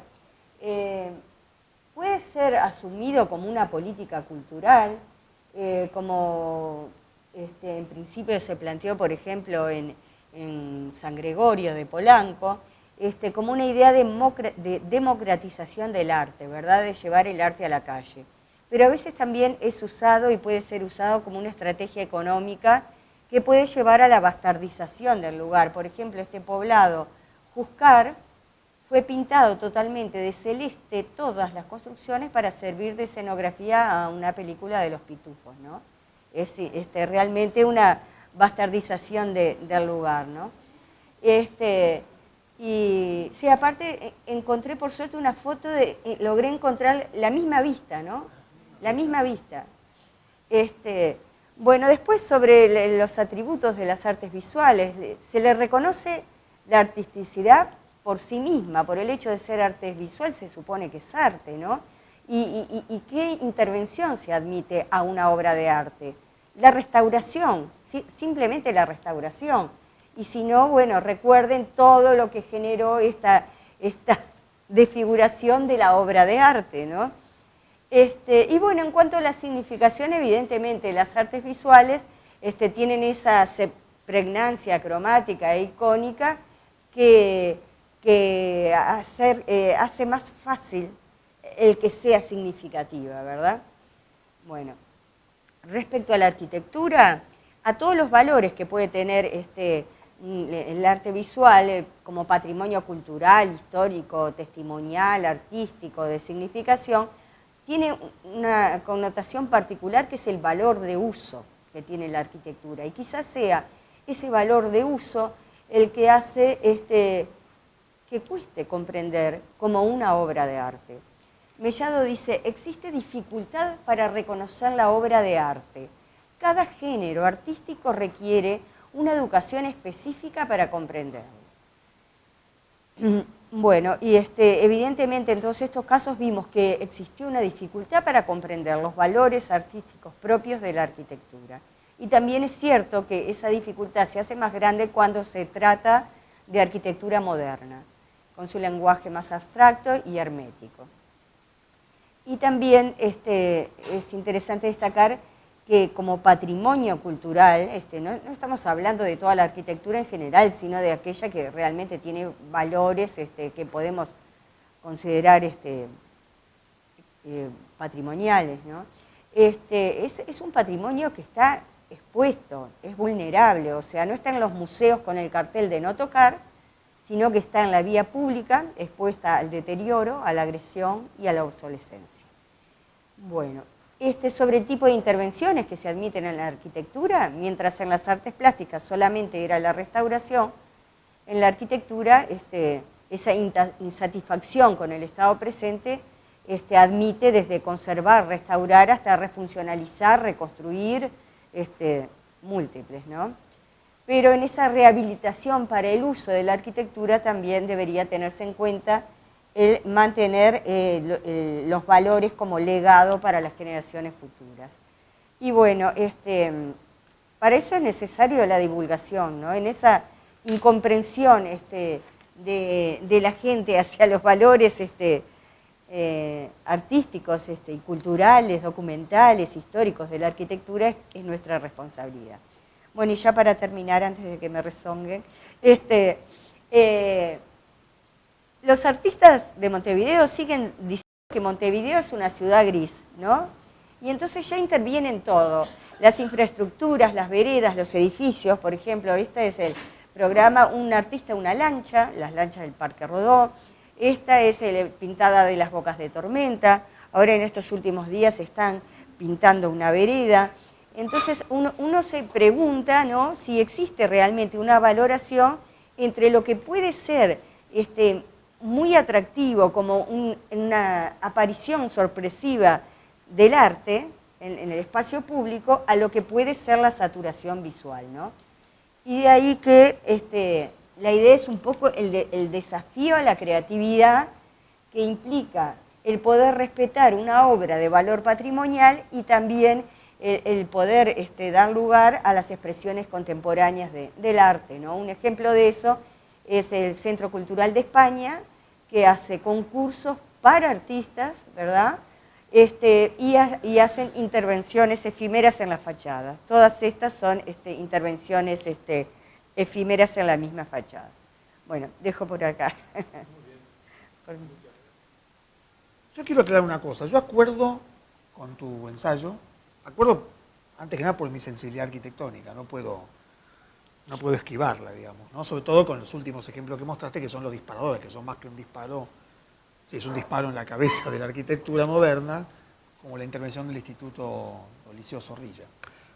Puede ser asumido como una política cultural, como en principio se planteó, por ejemplo, en San Gregorio de Polanco, como una idea de democratización del arte, ¿verdad?, de llevar el arte a la calle. Pero a veces también es usado y puede ser usado como una estrategia económica que puede llevar a la bastardización del lugar. Por ejemplo, este poblado, Juscar, fue pintado totalmente de celeste todas las construcciones para servir de escenografía a una película de los Pitufos, ¿no? Es realmente una bastardización del lugar, ¿no? Y sí, aparte encontré por suerte una foto logré encontrar la misma vista, ¿no? La misma vista. Bueno, después sobre los atributos de las artes visuales, se le reconoce la artisticidad por sí misma, por el hecho de ser arte visual, se supone que es arte, ¿no? ¿Y qué intervención se admite a una obra de arte? La restauración, simplemente la restauración. Y si no, bueno, recuerden todo lo que generó esta desfiguración de la obra de arte, ¿no? Y bueno, en cuanto a la significación, evidentemente las artes visuales tienen esa pregnancia cromática e icónica que hace más fácil el que sea significativa, ¿verdad? Bueno, respecto a la arquitectura, a todos los valores que puede tener el arte visual como patrimonio cultural, histórico, testimonial, artístico, de significación, tiene una connotación particular que es el valor de uso que tiene la arquitectura. Y quizás sea ese valor de uso el que hace que cueste comprender como una obra de arte. Mellado dice, existe dificultad para reconocer la obra de arte. Cada género artístico requiere una educación específica para comprenderlo. Bueno, y evidentemente en todos estos casos vimos que existió una dificultad para comprender los valores artísticos propios de la arquitectura. Y también es cierto que esa dificultad se hace más grande cuando se trata de arquitectura moderna, con su lenguaje más abstracto y hermético. Y también es interesante destacar que como patrimonio cultural, no estamos hablando de toda la arquitectura en general, sino de aquella que realmente tiene valores que podemos considerar patrimoniales, ¿no? Es un patrimonio que está expuesto, es vulnerable, o sea, no está en los museos con el cartel de no tocar, sino que está en la vía pública, expuesta al deterioro, a la agresión y a la obsolescencia. Bueno, sobre el tipo de intervenciones que se admiten en la arquitectura, mientras en las artes plásticas solamente era la restauración, en la arquitectura esa insatisfacción con el estado presente admite desde conservar, restaurar, hasta refuncionalizar, reconstruir, múltiples, ¿no? Pero en esa rehabilitación para el uso de la arquitectura también debería tenerse en cuenta el mantener los valores como legado para las generaciones futuras. Y bueno, para eso es necesario la divulgación, ¿no? En esa incomprensión de la gente hacia los valores artísticos y culturales, documentales, históricos de la arquitectura es nuestra responsabilidad. Bueno, y ya para terminar, antes de que me rezonguen, los artistas de Montevideo siguen diciendo que Montevideo es una ciudad gris, ¿no? Y entonces ya intervienen todo, las infraestructuras, las veredas, los edificios, por ejemplo, este es el programa Un artista, una lancha, las lanchas del Parque Rodó, esta es pintada de las bocas de tormenta, ahora en estos últimos días están pintando una vereda. Entonces uno se pregunta, ¿no?, si existe realmente una valoración entre lo que puede ser muy atractivo como una aparición sorpresiva del arte en el espacio público a lo que puede ser la saturación visual, ¿no? Y de ahí que la idea es un poco el desafío a la creatividad que implica el poder respetar una obra de valor patrimonial y también el poder dar lugar a las expresiones contemporáneas del arte, ¿no? Un ejemplo de eso es el Centro Cultural de España, que hace concursos para artistas, ¿verdad? Y hacen intervenciones efímeras en la fachada. Todas estas son intervenciones efímeras en la misma fachada. Bueno, dejo por acá. Yo quiero aclarar una cosa. Yo acuerdo con tu ensayo, antes que nada por mi sensibilidad arquitectónica, no puedo esquivarla, digamos, ¿no? Sobre todo con los últimos ejemplos que mostraste, que son los disparadores, que son más que un disparo, sí, es un disparo en la cabeza de la arquitectura moderna, como la intervención del Instituto Liceo Zorrilla.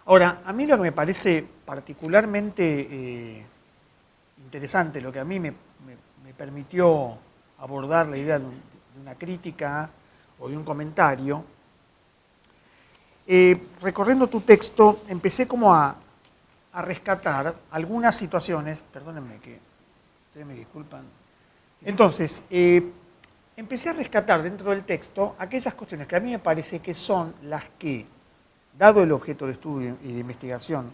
Ahora, a mí lo que me parece particularmente interesante, lo que a mí me permitió abordar la idea de una crítica o de un comentario, recorriendo tu texto, empecé como a rescatar algunas situaciones, perdónenme que ustedes me disculpan, Entonces, empecé a rescatar dentro del texto aquellas cuestiones que a mí me parece que son las que, dado el objeto de estudio y de investigación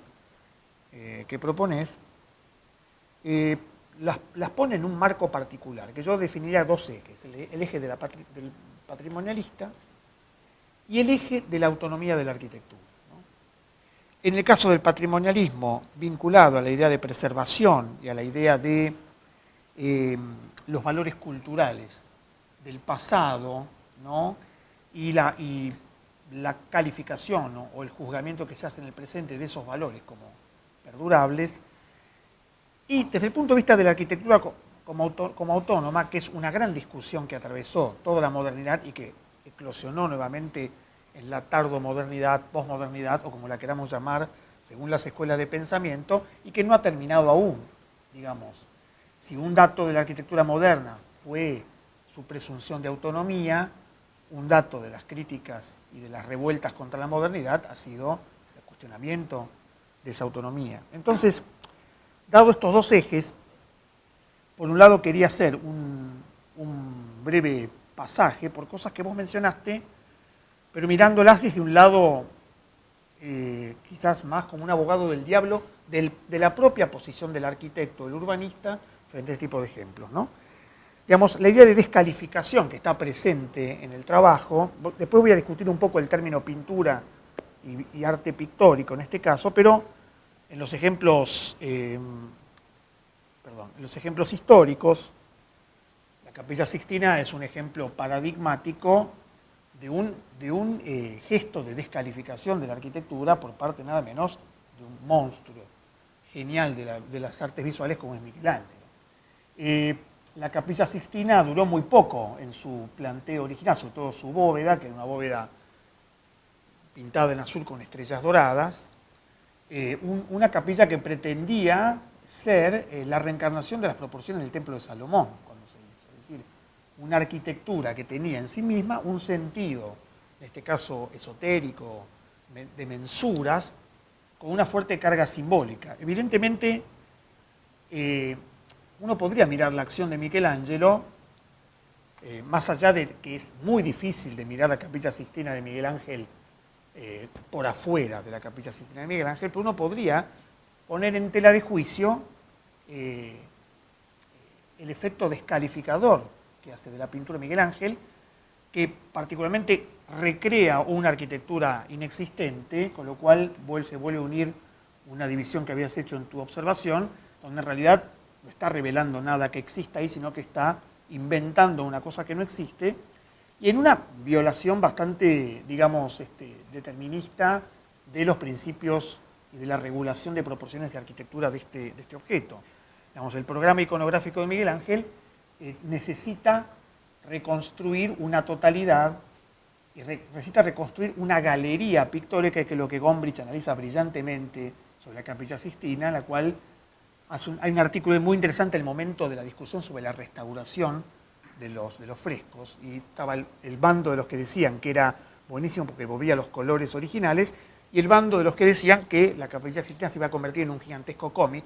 que propones, las pone en un marco particular, que yo definiría dos ejes, el eje del patrimonialista y el eje de la autonomía de la arquitectura. En el caso del patrimonialismo, vinculado a la idea de preservación y a la idea de los valores culturales del pasado, ¿no? y la calificación, ¿no? o el juzgamiento que se hace en el presente de esos valores como perdurables, y desde el punto de vista de la arquitectura como autónoma, que es una gran discusión que atravesó toda la modernidad y que eclosionó nuevamente en la tardomodernidad, posmodernidad, o como la queramos llamar, según las escuelas de pensamiento, y que no ha terminado aún, digamos. Si un dato de la arquitectura moderna fue su presunción de autonomía, un dato de las críticas y de las revueltas contra la modernidad ha sido el cuestionamiento de esa autonomía. Entonces, dado estos dos ejes, por un lado quería hacer un breve pasaje por cosas que vos mencionaste, pero mirándolas desde un lado quizás más como un abogado del diablo de la propia posición del arquitecto, del urbanista, frente a este tipo de ejemplos, ¿no? Digamos, la idea de descalificación que está presente en el trabajo, después voy a discutir un poco el término pintura y arte pictórico en este caso, pero en los ejemplos, en los ejemplos históricos, la Capilla Sixtina es un ejemplo paradigmático de un gesto de descalificación de la arquitectura por parte nada menos de un monstruo genial de las artes visuales como es Miguel Ángel. La Capilla Sixtina duró muy poco en su planteo original, sobre todo su bóveda, que era una bóveda pintada en azul con estrellas doradas, una capilla que pretendía ser la reencarnación de las proporciones del Templo de Salomón, cuando se hizo. Es decir, una arquitectura que tenía en sí misma un sentido, en este caso esotérico, de mensuras, con una fuerte carga simbólica. Evidentemente, uno podría mirar la acción de Michelangelo, más allá de que es muy difícil de mirar la Capilla Sixtina de Miguel Ángel por afuera de la Capilla Sixtina de Miguel Ángel, pero uno podría poner en tela de juicio el efecto descalificador que hace de la pintura de Miguel Ángel, que particularmente recrea una arquitectura inexistente, con lo cual se vuelve a unir una división que habías hecho en tu observación, donde en realidad no está revelando nada que exista ahí, sino que está inventando una cosa que no existe, y en una violación bastante, digamos, determinista de los principios y de la regulación de proporciones de arquitectura de este objeto. Digamos, el programa iconográfico de Miguel Ángel necesita reconstruir una totalidad y necesita reconstruir una galería pictórica, que es lo que Gombrich analiza brillantemente sobre la Capilla Sixtina, en la cual hay un artículo muy interesante en el momento de la discusión sobre la restauración de los frescos, y estaba el bando de los que decían que era buenísimo porque volvía a los colores originales, y el bando de los que decían que la Capilla Sixtina se iba a convertir en un gigantesco cómic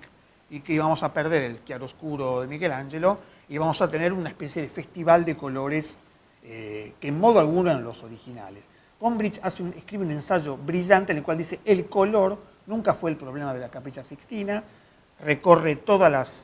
y que íbamos a perder el chiaroscuro de Michelangelo y íbamos a tener una especie de festival de colores que en modo alguno eran los originales. Gombrich escribe un ensayo brillante en el cual dice: el color nunca fue el problema de la Capilla Sixtina, recorre todas las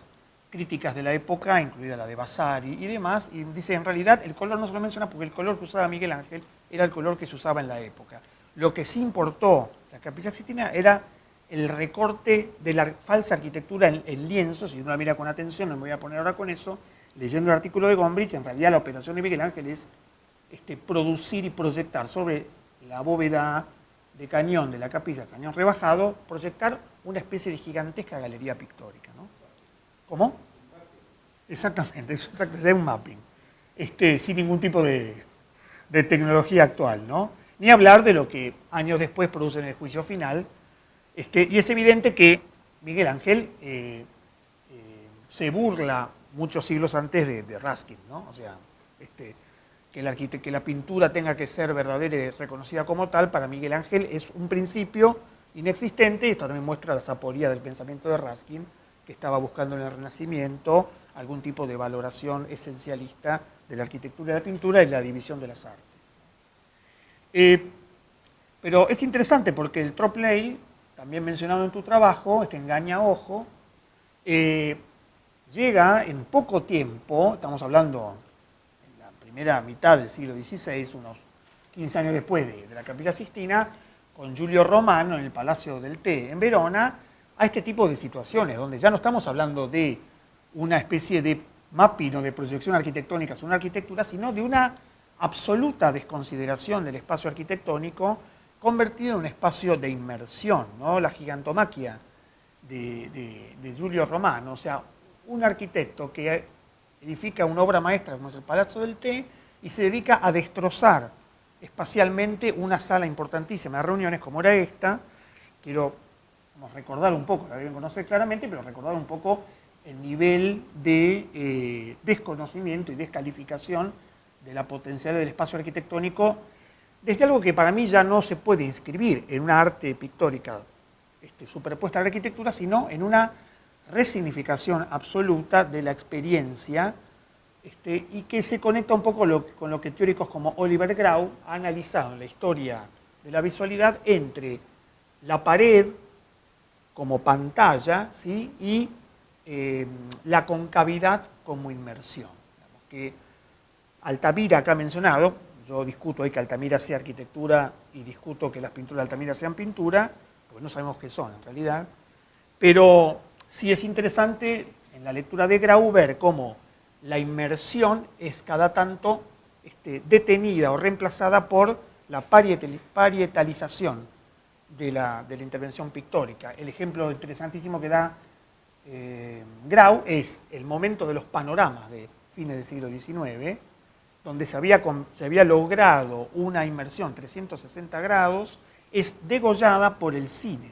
críticas de la época, incluida la de Vasari y demás, y dice, en realidad el color no se lo menciona porque el color que usaba Miguel Ángel era el color que se usaba en la época. Lo que sí importó la Capilla Sixtina era el recorte de la falsa arquitectura en lienzo. Si uno la mira con atención, no me voy a poner ahora con eso, leyendo el artículo de Gombrich, en realidad la operación de Miguel Ángel es producir y proyectar sobre la bóveda de cañón de la capilla, cañón rebajado, proyectar una especie de gigantesca galería pictórica, ¿no? ¿Cómo? Exactamente, es un mapping, sin ningún tipo de tecnología actual, ¿no? Ni hablar de lo que años después produce en el juicio final, y es evidente que Miguel Ángel se burla muchos siglos antes de Ruskin, ¿no? O sea, que la pintura tenga que ser verdadera y reconocida como tal, para Miguel Ángel es un principio inexistente, y esto también muestra la aporía del pensamiento de Ruskin, que estaba buscando en el Renacimiento algún tipo de valoración esencialista de la arquitectura y la pintura y la división de las artes. Pero es interesante porque el tropley, también mencionado en tu trabajo, este engaña-ojo, llega en poco tiempo, estamos hablando en la primera mitad del siglo XVI, unos 15 años después de la Capilla Sixtina, con Giulio Romano en el Palacio del Té en Verona, a este tipo de situaciones, donde ya no estamos hablando de una especie de mapping o de proyección arquitectónica sobre una arquitectura, sino de una absoluta desconsideración del espacio arquitectónico convertido en un espacio de inmersión, ¿no? La gigantomaquia de Giulio Romano, o sea, un arquitecto que edifica una obra maestra como es el Palazzo del Té y se dedica a destrozar espacialmente una sala importantísima de reuniones como era esta. Quiero recordar un poco, la deben conocer claramente, pero recordar un poco el nivel de desconocimiento y descalificación de la potencialidad del espacio arquitectónico desde algo que para mí ya no se puede inscribir en una arte pictórica superpuesta a la arquitectura, sino en una resignificación absoluta de la experiencia y que se conecta un poco con lo que teóricos como Oliver Grau ha analizado en la historia de la visualidad entre la pared como pantalla, ¿sí? Y la concavidad como inmersión. Digamos que Altamira acá mencionado, yo discuto hoy que Altamira sea arquitectura y discuto que las pinturas de Altamira sean pintura, porque no sabemos qué son en realidad, pero sí es interesante en la lectura de Grau ver cómo la inmersión es cada tanto detenida o reemplazada por la parietalización de la intervención pictórica. El ejemplo interesantísimo que da Grau es el momento de los panoramas de fines del siglo XIX, donde se había logrado una inmersión 360 grados, es degollada por el cine.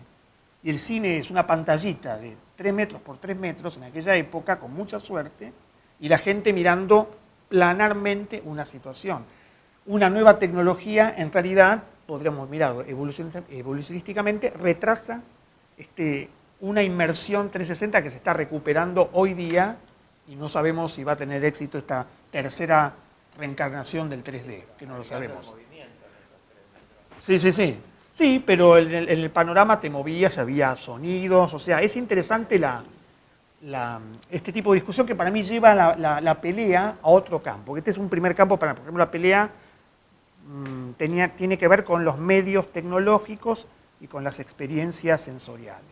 Y el cine es una pantallita de 3 metros por 3 metros en aquella época, con mucha suerte, y la gente mirando planarmente una situación. Una nueva tecnología, en realidad, podríamos mirarlo evolucionísticamente, retrasa una inmersión 360 que se está recuperando hoy día y no sabemos si va a tener éxito esta tercera reencarnación del 3D, que no lo sabemos. Sí. Sí, pero en el panorama te movías, había sonidos, o sea, es interesante este tipo de discusión que para mí lleva la pelea a otro campo. Este es un primer campo para, por ejemplo, la pelea tiene que ver con los medios tecnológicos y con las experiencias sensoriales.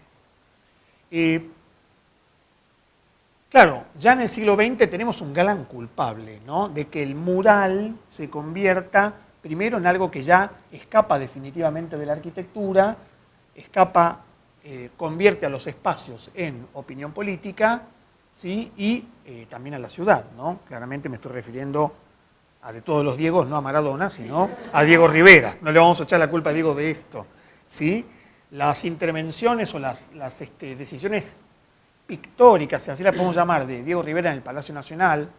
Claro, ya en el siglo XX tenemos un gran culpable, ¿no? De que el mural se convierta primero en algo que ya escapa definitivamente de la arquitectura, convierte a los espacios en opinión política, ¿sí? Y también a la ciudad, ¿no? Claramente me estoy refiriendo a de todos los Diegos, no a Maradona, sino a Diego Rivera. No le vamos a echar la culpa a Diego de esto, ¿sí? Las intervenciones o las decisiones pictóricas, si así la podemos llamar, de Diego Rivera en el Palacio Nacional,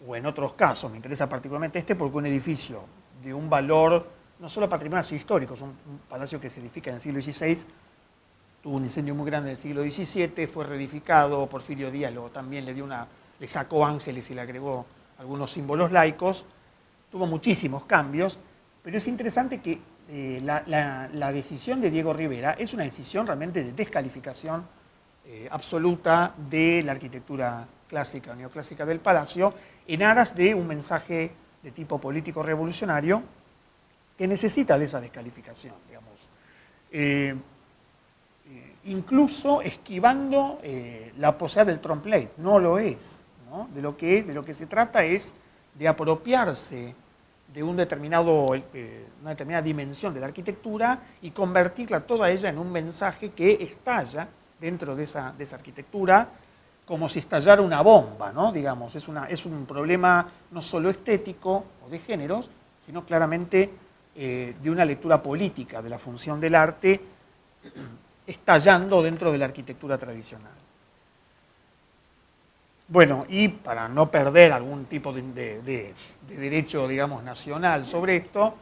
o en otros casos, me interesa particularmente porque un edificio de un valor no solo patrimonial, sino histórico, es un palacio que se edifica en el siglo XVI, tuvo un incendio muy grande en el siglo XVII, fue reedificado, Porfirio Díaz luego también le sacó ángeles y le agregó algunos símbolos laicos, tuvo muchísimos cambios, pero es interesante que la decisión de Diego Rivera es una decisión realmente de descalificación absoluta de la arquitectura clásica o neoclásica del palacio en aras de un mensaje de tipo político revolucionario que necesita de esa descalificación, digamos. Incluso esquivando la posibilidad del trompe-l'œil, no lo es, ¿no? De lo que se trata es de apropiarse de una determinada dimensión de la arquitectura y convertirla toda ella en un mensaje que estalla dentro de esa arquitectura, como si estallara una bomba, ¿no? Digamos, es un problema no solo estético o de géneros, sino claramente de una lectura política de la función del arte estallando dentro de la arquitectura tradicional. Bueno, y para no perder algún tipo de derecho, digamos, nacional sobre esto,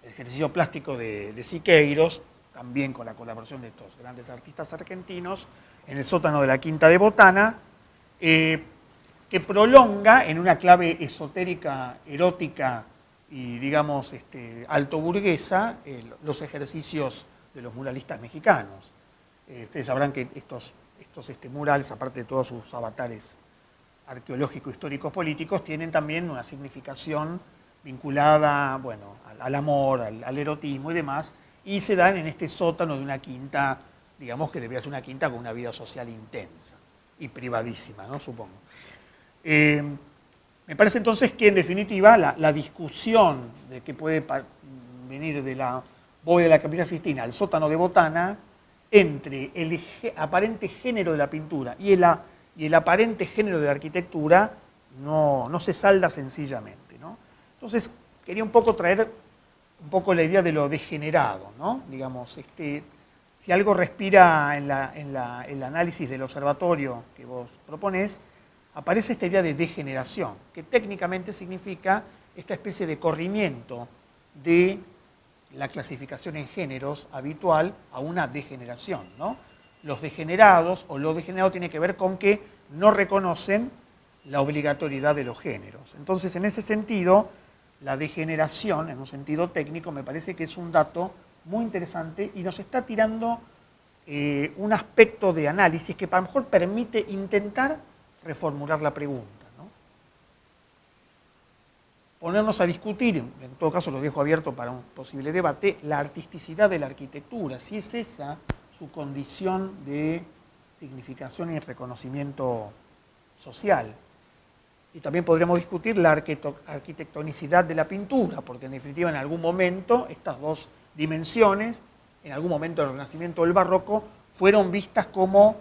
el ejercicio plástico de Siqueiros, también con la colaboración de estos grandes artistas argentinos, en el sótano de la Quinta de Botana, que prolonga en una clave esotérica, erótica y, digamos, alto burguesa, los ejercicios de los muralistas mexicanos. Ustedes sabrán que estos murales, aparte de todos sus avatares arqueológicos, históricos, políticos, tienen también una significación vinculada, bueno, al amor, al erotismo y demás, y se dan en este sótano de una quinta, digamos que debía ser una quinta con una vida social intensa y privadísima, ¿no? Supongo. Me parece entonces que, en definitiva, la discusión de que puede venir de la bóveda de la Capilla Sixtina al sótano de Botana, entre el aparente género de la pintura y el aparente género de la arquitectura, no se salda sencillamente, ¿no? Entonces, quería un poco traer un poco la idea de lo degenerado, ¿no? Digamos, si algo respira en el análisis del observatorio que vos proponés, aparece esta idea de degeneración, que técnicamente significa esta especie de corrimiento de la clasificación en géneros habitual a una degeneración, ¿no? Los degenerados o lo degenerado tiene que ver con que no reconocen la obligatoriedad de los géneros. Entonces, en ese sentido, la degeneración, en un sentido técnico, me parece que es un dato muy interesante y nos está tirando un aspecto de análisis que a lo mejor permite intentar reformular la pregunta, ¿no? Ponernos a discutir, en todo caso lo dejo abierto para un posible debate, la artisticidad de la arquitectura, si es esa su condición de significación y reconocimiento social. Y también podríamos discutir la arquitectonicidad de la pintura, porque en definitiva en algún momento estas dos dimensiones, en algún momento del Renacimiento o del Barroco, fueron vistas como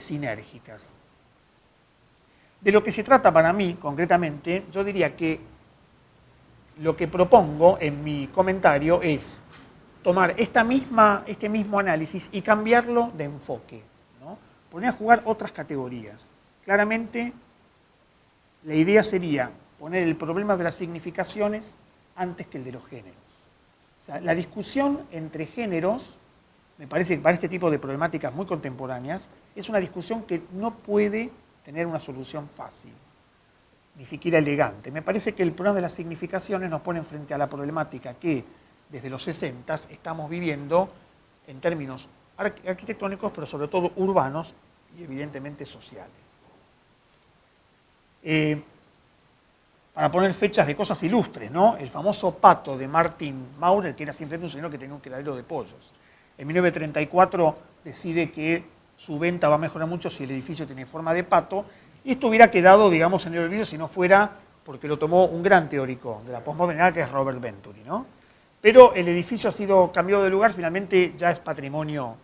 sinérgicas. De lo que se trata para mí, concretamente, yo diría que lo que propongo en mi comentario es tomar este mismo análisis y cambiarlo de enfoque, ¿no? Poner a jugar otras categorías. Claramente, la idea sería poner el problema de las significaciones antes que el de los géneros. O sea, la discusión entre géneros, me parece que para este tipo de problemáticas muy contemporáneas, es una discusión que no puede tener una solución fácil, ni siquiera elegante. Me parece que el problema de las significaciones nos pone frente a la problemática que desde los 60 estamos viviendo en términos arquitectónicos, pero sobre todo urbanos y evidentemente sociales. Para poner fechas de cosas ilustres, ¿no? El famoso pato de Martin Maurer, que era simplemente un señor que tenía un criadero de pollos. En 1934 decide que su venta va a mejorar mucho si el edificio tiene forma de pato, y esto hubiera quedado, digamos, en el olvido si no fuera porque lo tomó un gran teórico de la posmodernidad, que es Robert Venturi, ¿no? Pero el edificio ha sido cambiado de lugar, finalmente ya es patrimonio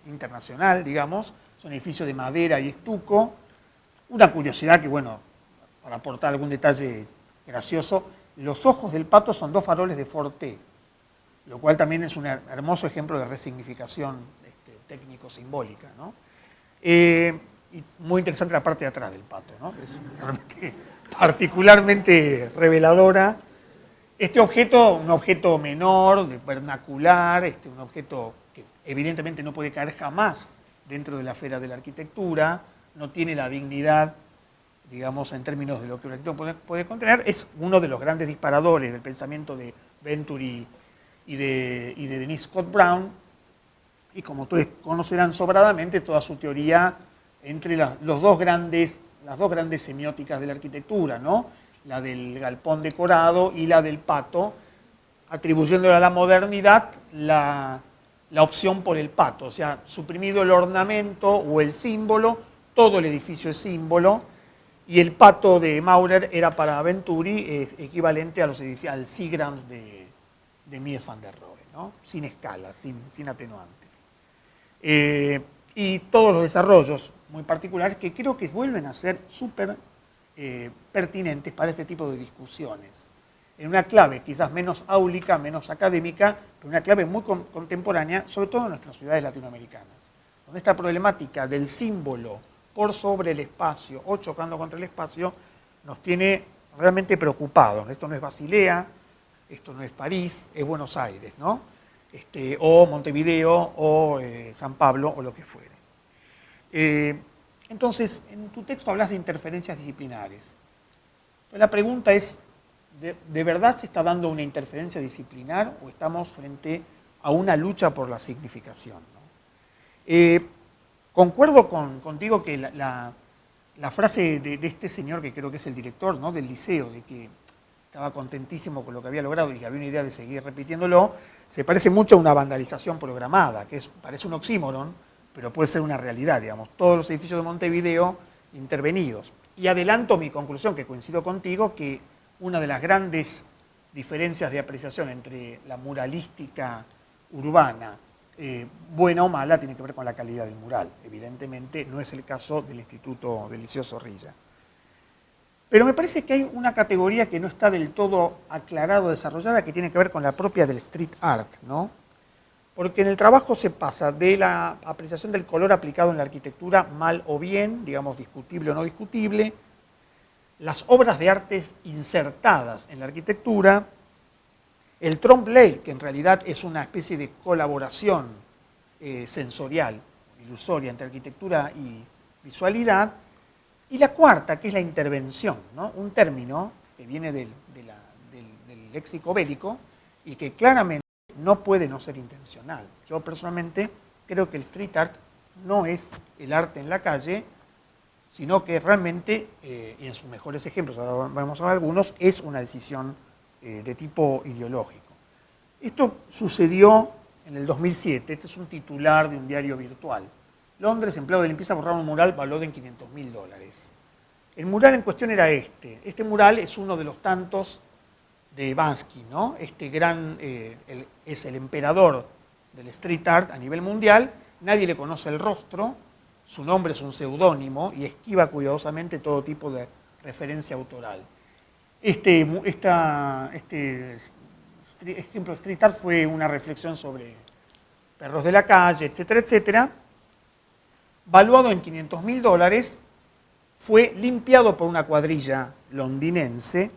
internacional, digamos, es un edificio de madera y estuco. Una curiosidad que, bueno, para aportar algún detalle gracioso, los ojos del pato son dos faroles de Forté, lo cual también es un hermoso ejemplo de resignificación técnico-simbólica, ¿no? Y muy interesante la parte de atrás del pato, ¿no? Es realmente particularmente reveladora. Este objeto, un objeto menor, vernacular, un objeto que evidentemente no puede caer jamás dentro de la esfera de la arquitectura, no tiene la dignidad, digamos, en términos de lo que un arquitecto puede contener, es uno de los grandes disparadores del pensamiento de Venturi y de Denise Scott Brown, y como ustedes conocerán sobradamente, toda su teoría entre las dos grandes semióticas de la arquitectura, ¿no? La del galpón decorado y la del pato, atribuyéndole a la modernidad la opción por el pato, o sea, suprimido el ornamento o el símbolo, todo el edificio es símbolo, y el pato de Maurer era para Venturi equivalente a al Seagrams de Mies van der Rohe, ¿no? Sin escalas, sin atenuantes. Y todos los desarrollos muy particulares que creo que vuelven a ser súper pertinentes para este tipo de discusiones. En una clave quizás menos áulica, menos académica, pero una clave muy contemporánea, sobre todo en nuestras ciudades latinoamericanas, donde esta problemática del símbolo por sobre el espacio o chocando contra el espacio nos tiene realmente preocupados. Esto no es Basilea, esto no es París, es Buenos Aires, ¿no? O Montevideo, o San Pablo, o lo que fuere. Entonces, en tu texto hablas de interferencias disciplinares. Pero la pregunta es, ¿de verdad se está dando una interferencia disciplinar o estamos frente a una lucha por la significación, ¿no? Concuerdo contigo que la frase de este señor, que creo que es el director, ¿no?, del liceo, de que estaba contentísimo con lo que había logrado y que había una idea de seguir repitiéndolo, se parece mucho a una vandalización programada, que parece un oxímoron, pero puede ser una realidad, digamos, todos los edificios de Montevideo intervenidos. Y adelanto mi conclusión, que coincido contigo, que una de las grandes diferencias de apreciación entre la muralística urbana, buena o mala, tiene que ver con la calidad del mural. Evidentemente no es el caso del Instituto del Liceo Zorrilla. Pero me parece que hay una categoría que no está del todo aclarada o desarrollada, que tiene que ver con la propia del street art, ¿no? Porque en el trabajo se pasa de la apreciación del color aplicado en la arquitectura, mal o bien, digamos discutible o no discutible, las obras de arte insertadas en la arquitectura, el trompe-l'œil, que en realidad es una especie de colaboración sensorial, ilusoria, entre arquitectura y visualidad, y la cuarta, que es la intervención, ¿no? Un término que viene del léxico bélico y que claramente no puede no ser intencional. Yo personalmente creo que el street art no es el arte en la calle, sino que realmente, y en sus mejores ejemplos, ahora vamos a ver algunos, es una decisión de tipo ideológico. Esto sucedió en el 2007, este es un titular de un diario virtual. Londres, empleado de limpieza borraron un mural valuado en $500.000. El mural en cuestión era este. Este mural es uno de los tantos de Bansky, ¿no? Este gran, es el emperador del street art a nivel mundial, nadie le conoce el rostro, su nombre es un seudónimo y esquiva cuidadosamente todo tipo de referencia autoral. Este ejemplo de street art fue una reflexión sobre perros de la calle, etcétera, etcétera. Valuado en $500.000, fue limpiado por una cuadrilla londinense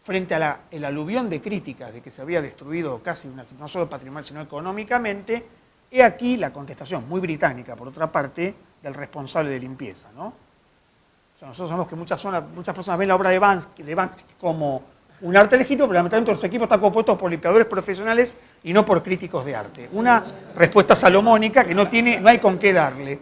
frente a el aluvión de críticas de que se había destruido casi no solo patrimonio, sino económicamente. He aquí la contestación, muy británica, por otra parte, del responsable de limpieza, ¿no? O sea, nosotros sabemos que muchas personas ven la obra de Bansky como un arte legítimo, pero lamentablemente los equipos están compuestos por limpiadores profesionales y no por críticos de arte. Una respuesta salomónica que no hay con qué darle.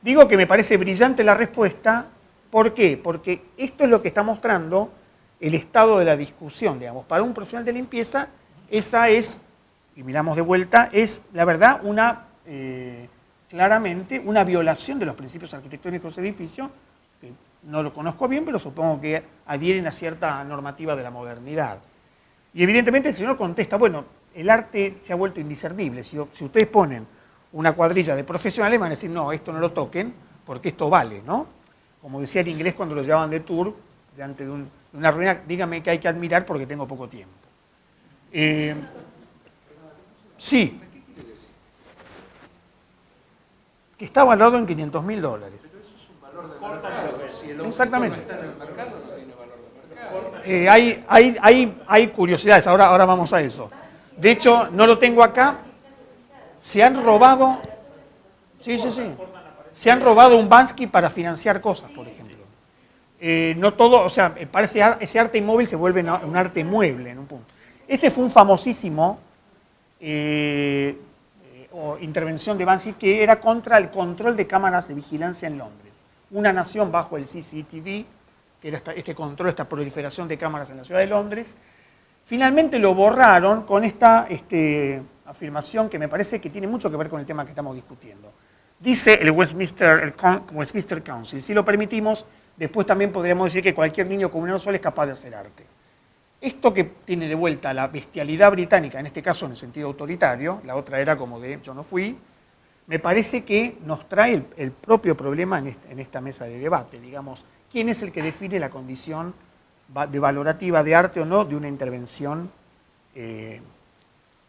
Digo que me parece brillante la respuesta. ¿Por qué? Porque esto es lo que está mostrando el estado de la discusión, digamos. Para un profesional de limpieza, esa es, y miramos de vuelta, es la verdad claramente una violación de los principios arquitectónicos del edificio, que no lo conozco bien, pero supongo que adhieren a cierta normativa de la modernidad. Y evidentemente el señor contesta, bueno, el arte se ha vuelto indiscernible. Si ustedes ponen una cuadrilla de profesionales, van a decir, no, esto no lo toquen, porque esto vale, ¿no? Como decía en inglés cuando lo llevaban de tour, delante de una ruina, dígame que hay que admirar porque tengo poco tiempo. Sí. Que está valorado en $500.000. Pero eso es un valor de mercado. Si el Exactamente. no está en el mercado, no tiene valor de mercado. Hay curiosidades, ahora vamos a eso. De hecho, no lo tengo acá. Se han robado... Sí. Se han robado un Bansky para financiar cosas, por ejemplo. No todo, o sea, ese arte inmóvil se vuelve un arte mueble en un punto. Este fue un famosísimo intervención de Bansky que era contra el control de cámaras de vigilancia en Londres. Una nación bajo el CCTV, que era este control, esta proliferación de cámaras en la ciudad de Londres. Finalmente lo borraron con esta afirmación que me parece que tiene mucho que ver con el tema que estamos discutiendo. Dice el Westminster Council, si lo permitimos, después también podríamos decir que cualquier niño con un sol es capaz de hacer arte. Esto que tiene de vuelta la bestialidad británica, en este caso en el sentido autoritario, la otra era como de yo no fui, me parece que nos trae el propio problema en esta mesa de debate. Digamos, ¿quién es el que define la condición de valorativa de arte o no de una intervención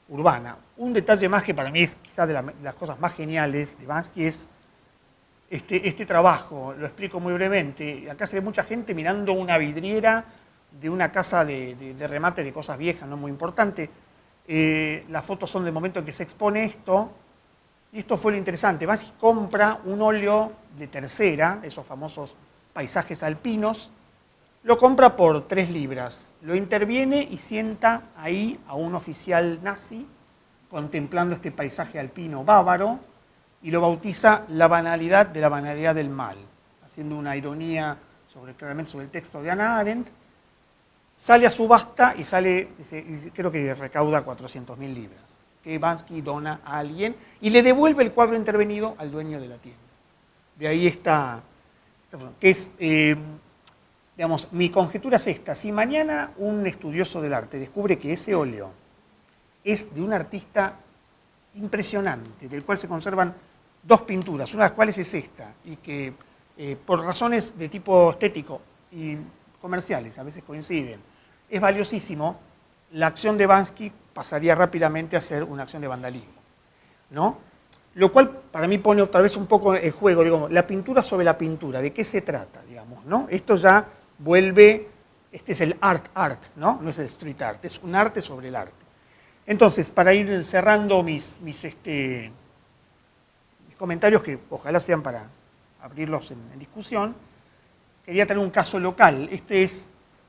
urbana? Un detalle más que para mí es quizás de las cosas más geniales de Bansky es este trabajo, lo explico muy brevemente. Acá se ve mucha gente mirando una vidriera de una casa de remate de cosas viejas, no muy importante. Las fotos son del momento en que se expone esto. Y esto fue lo interesante. Bansky compra un óleo de tercera, esos famosos paisajes alpinos, lo compra por 3 libras. Lo interviene y sienta ahí a un oficial nazi contemplando este paisaje alpino bávaro y lo bautiza La banalidad de la banalidad del mal, haciendo una ironía claramente sobre el texto de Hannah Arendt. Sale a subasta y creo que recauda 400.000 libras, que Bansky dona a alguien y le devuelve el cuadro intervenido al dueño de la tienda. De ahí está, que es, digamos, mi conjetura es esta: si mañana un estudioso del arte descubre que ese óleo es de un artista impresionante, del cual se conservan 2 pinturas, una de las cuales es esta, y que por razones de tipo estético y comerciales, a veces coinciden, es valiosísimo, la acción de Bansky pasaría rápidamente a ser una acción de vandalismo, ¿no? Lo cual para mí pone otra vez un poco en juego, digamos, la pintura sobre la pintura, ¿de qué se trata, digamos, ¿no? Esto ya vuelve, este es el art, ¿no? No es el street art, es un arte sobre el arte. Entonces, para ir cerrando mis comentarios, que ojalá sean para abrirlos en discusión, quería tener un caso local. Este es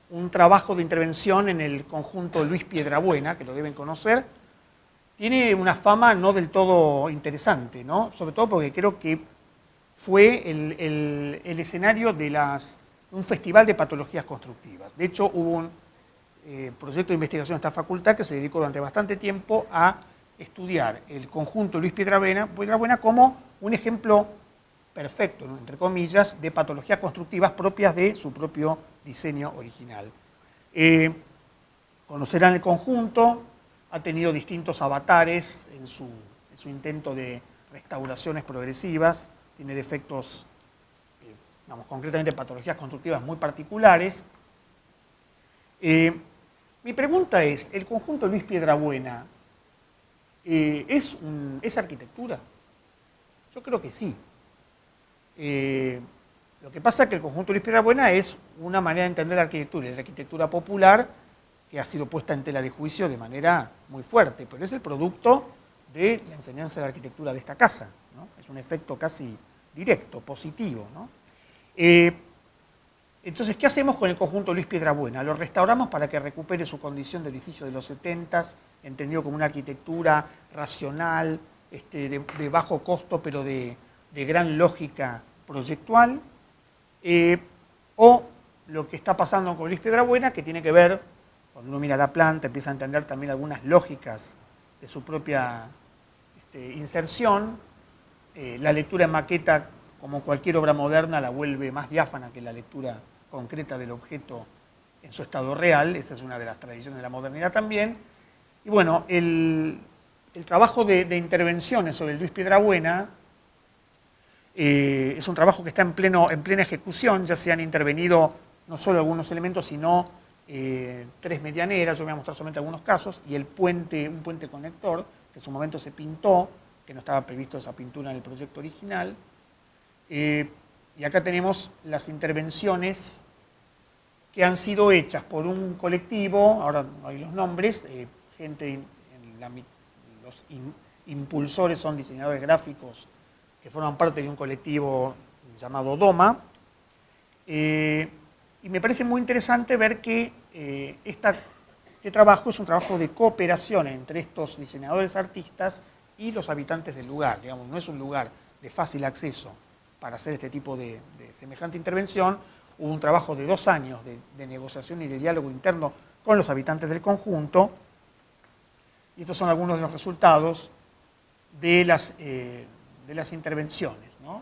un trabajo de intervención en el conjunto Luis Piedrabuena, que lo deben conocer. Tiene una fama no del todo interesante, ¿no? Sobre todo porque creo que fue el escenario de un festival de patologías constructivas. De hecho, hubo un proyecto de investigación en esta facultad que se dedicó durante bastante tiempo a estudiar el conjunto Luis Piedrabuena como un ejemplo perfecto, ¿no?, entre comillas, de patologías constructivas propias de su propio diseño original. Conocerán el conjunto, ha tenido distintos avatares en su intento de restauraciones progresivas, tiene defectos, concretamente patologías constructivas muy particulares. Mi pregunta es, ¿el conjunto Luis Piedrabuena es arquitectura? Yo creo que sí. Lo que pasa es que el conjunto Luis Piedrabuena es una manera de entender la arquitectura popular que ha sido puesta en tela de juicio de manera muy fuerte, pero es el producto de la enseñanza de la arquitectura de esta casa, ¿no? Es un efecto casi directo, positivo, ¿no? Entonces, ¿qué hacemos con el conjunto Luis Piedrabuena? Lo restauramos para que recupere su condición de edificio de los 70s, entendido como una arquitectura racional, de bajo costo, pero de gran lógica proyectual, o lo que está pasando con Luis Piedrabuena, que tiene que ver, cuando uno mira la planta, empieza a entender también algunas lógicas de su propia inserción. La lectura en maqueta, como cualquier obra moderna, la vuelve más diáfana que la lectura concreta del objeto en su estado real. Esa es una de las tradiciones de la modernidad también. Y bueno, el trabajo de intervenciones sobre el Luis Piedrabuena es un trabajo que está en plena ejecución. Ya se han intervenido no solo algunos elementos, sino 3 medianeras. Yo voy a mostrar solamente algunos casos, y un puente conector, que en su momento se pintó, que no estaba previsto esa pintura en el proyecto original. Y acá tenemos las intervenciones que han sido hechas por un colectivo, ahora no hay los nombres, los impulsores son diseñadores gráficos que forman parte de un colectivo llamado Doma. Y me parece muy interesante ver que este trabajo es un trabajo de cooperación entre estos diseñadores artistas y los habitantes del lugar. Digamos, no es un lugar de fácil acceso para hacer este tipo de semejante intervención. Hubo un trabajo de 2 años de negociación y de diálogo interno con los habitantes del conjunto, y estos son algunos de los resultados de las intervenciones, ¿no?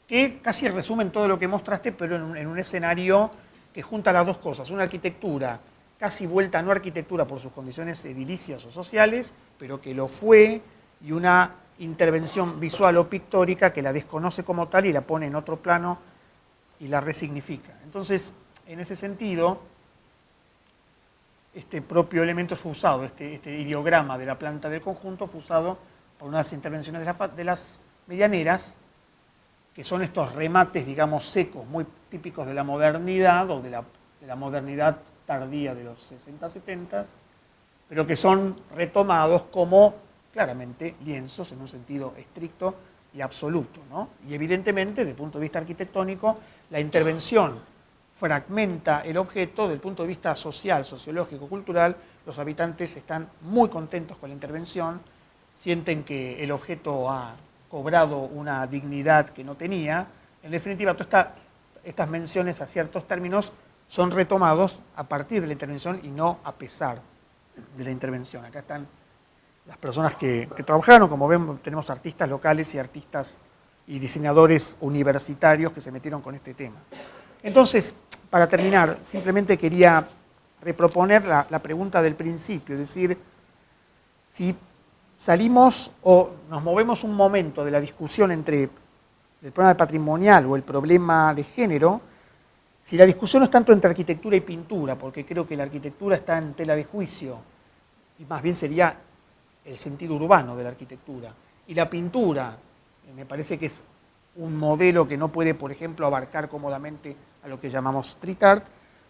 Que casi resumen todo lo que mostraste, pero en un escenario que junta las dos cosas: una arquitectura casi vuelta a no arquitectura por sus condiciones edilicias o sociales, pero que lo fue, y una intervención visual o pictórica que la desconoce como tal y la pone en otro plano y la resignifica. Entonces, en ese sentido, este propio elemento fue usado, este ideograma de la planta del conjunto fue usado por una de las intervenciones de las medianeras, que son estos remates, digamos, secos, muy típicos de la modernidad o de la modernidad tardía de los 60, 70, pero que son retomados como claramente lienzos en un sentido estricto y absoluto, ¿no? Y evidentemente, desde el punto de vista arquitectónico, la intervención fragmenta el objeto desde el punto de vista social, sociológico, cultural. Los habitantes están muy contentos con la intervención, sienten que el objeto ha cobrado una dignidad que no tenía. En definitiva, todas estas menciones a ciertos términos son retomados a partir de la intervención y no a pesar de la intervención. Acá están las personas que trabajaron, como ven, tenemos artistas locales y artistas y diseñadores universitarios que se metieron con este tema. Entonces, para terminar, simplemente quería reproponer la pregunta del principio, es decir, si salimos o nos movemos un momento de la discusión entre el problema patrimonial o el problema de género, si la discusión no es tanto entre arquitectura y pintura, porque creo que la arquitectura está en tela de juicio, y más bien sería el sentido urbano de la arquitectura, y la pintura, me parece que es un modelo que no puede, por ejemplo, abarcar cómodamente a lo que llamamos street art,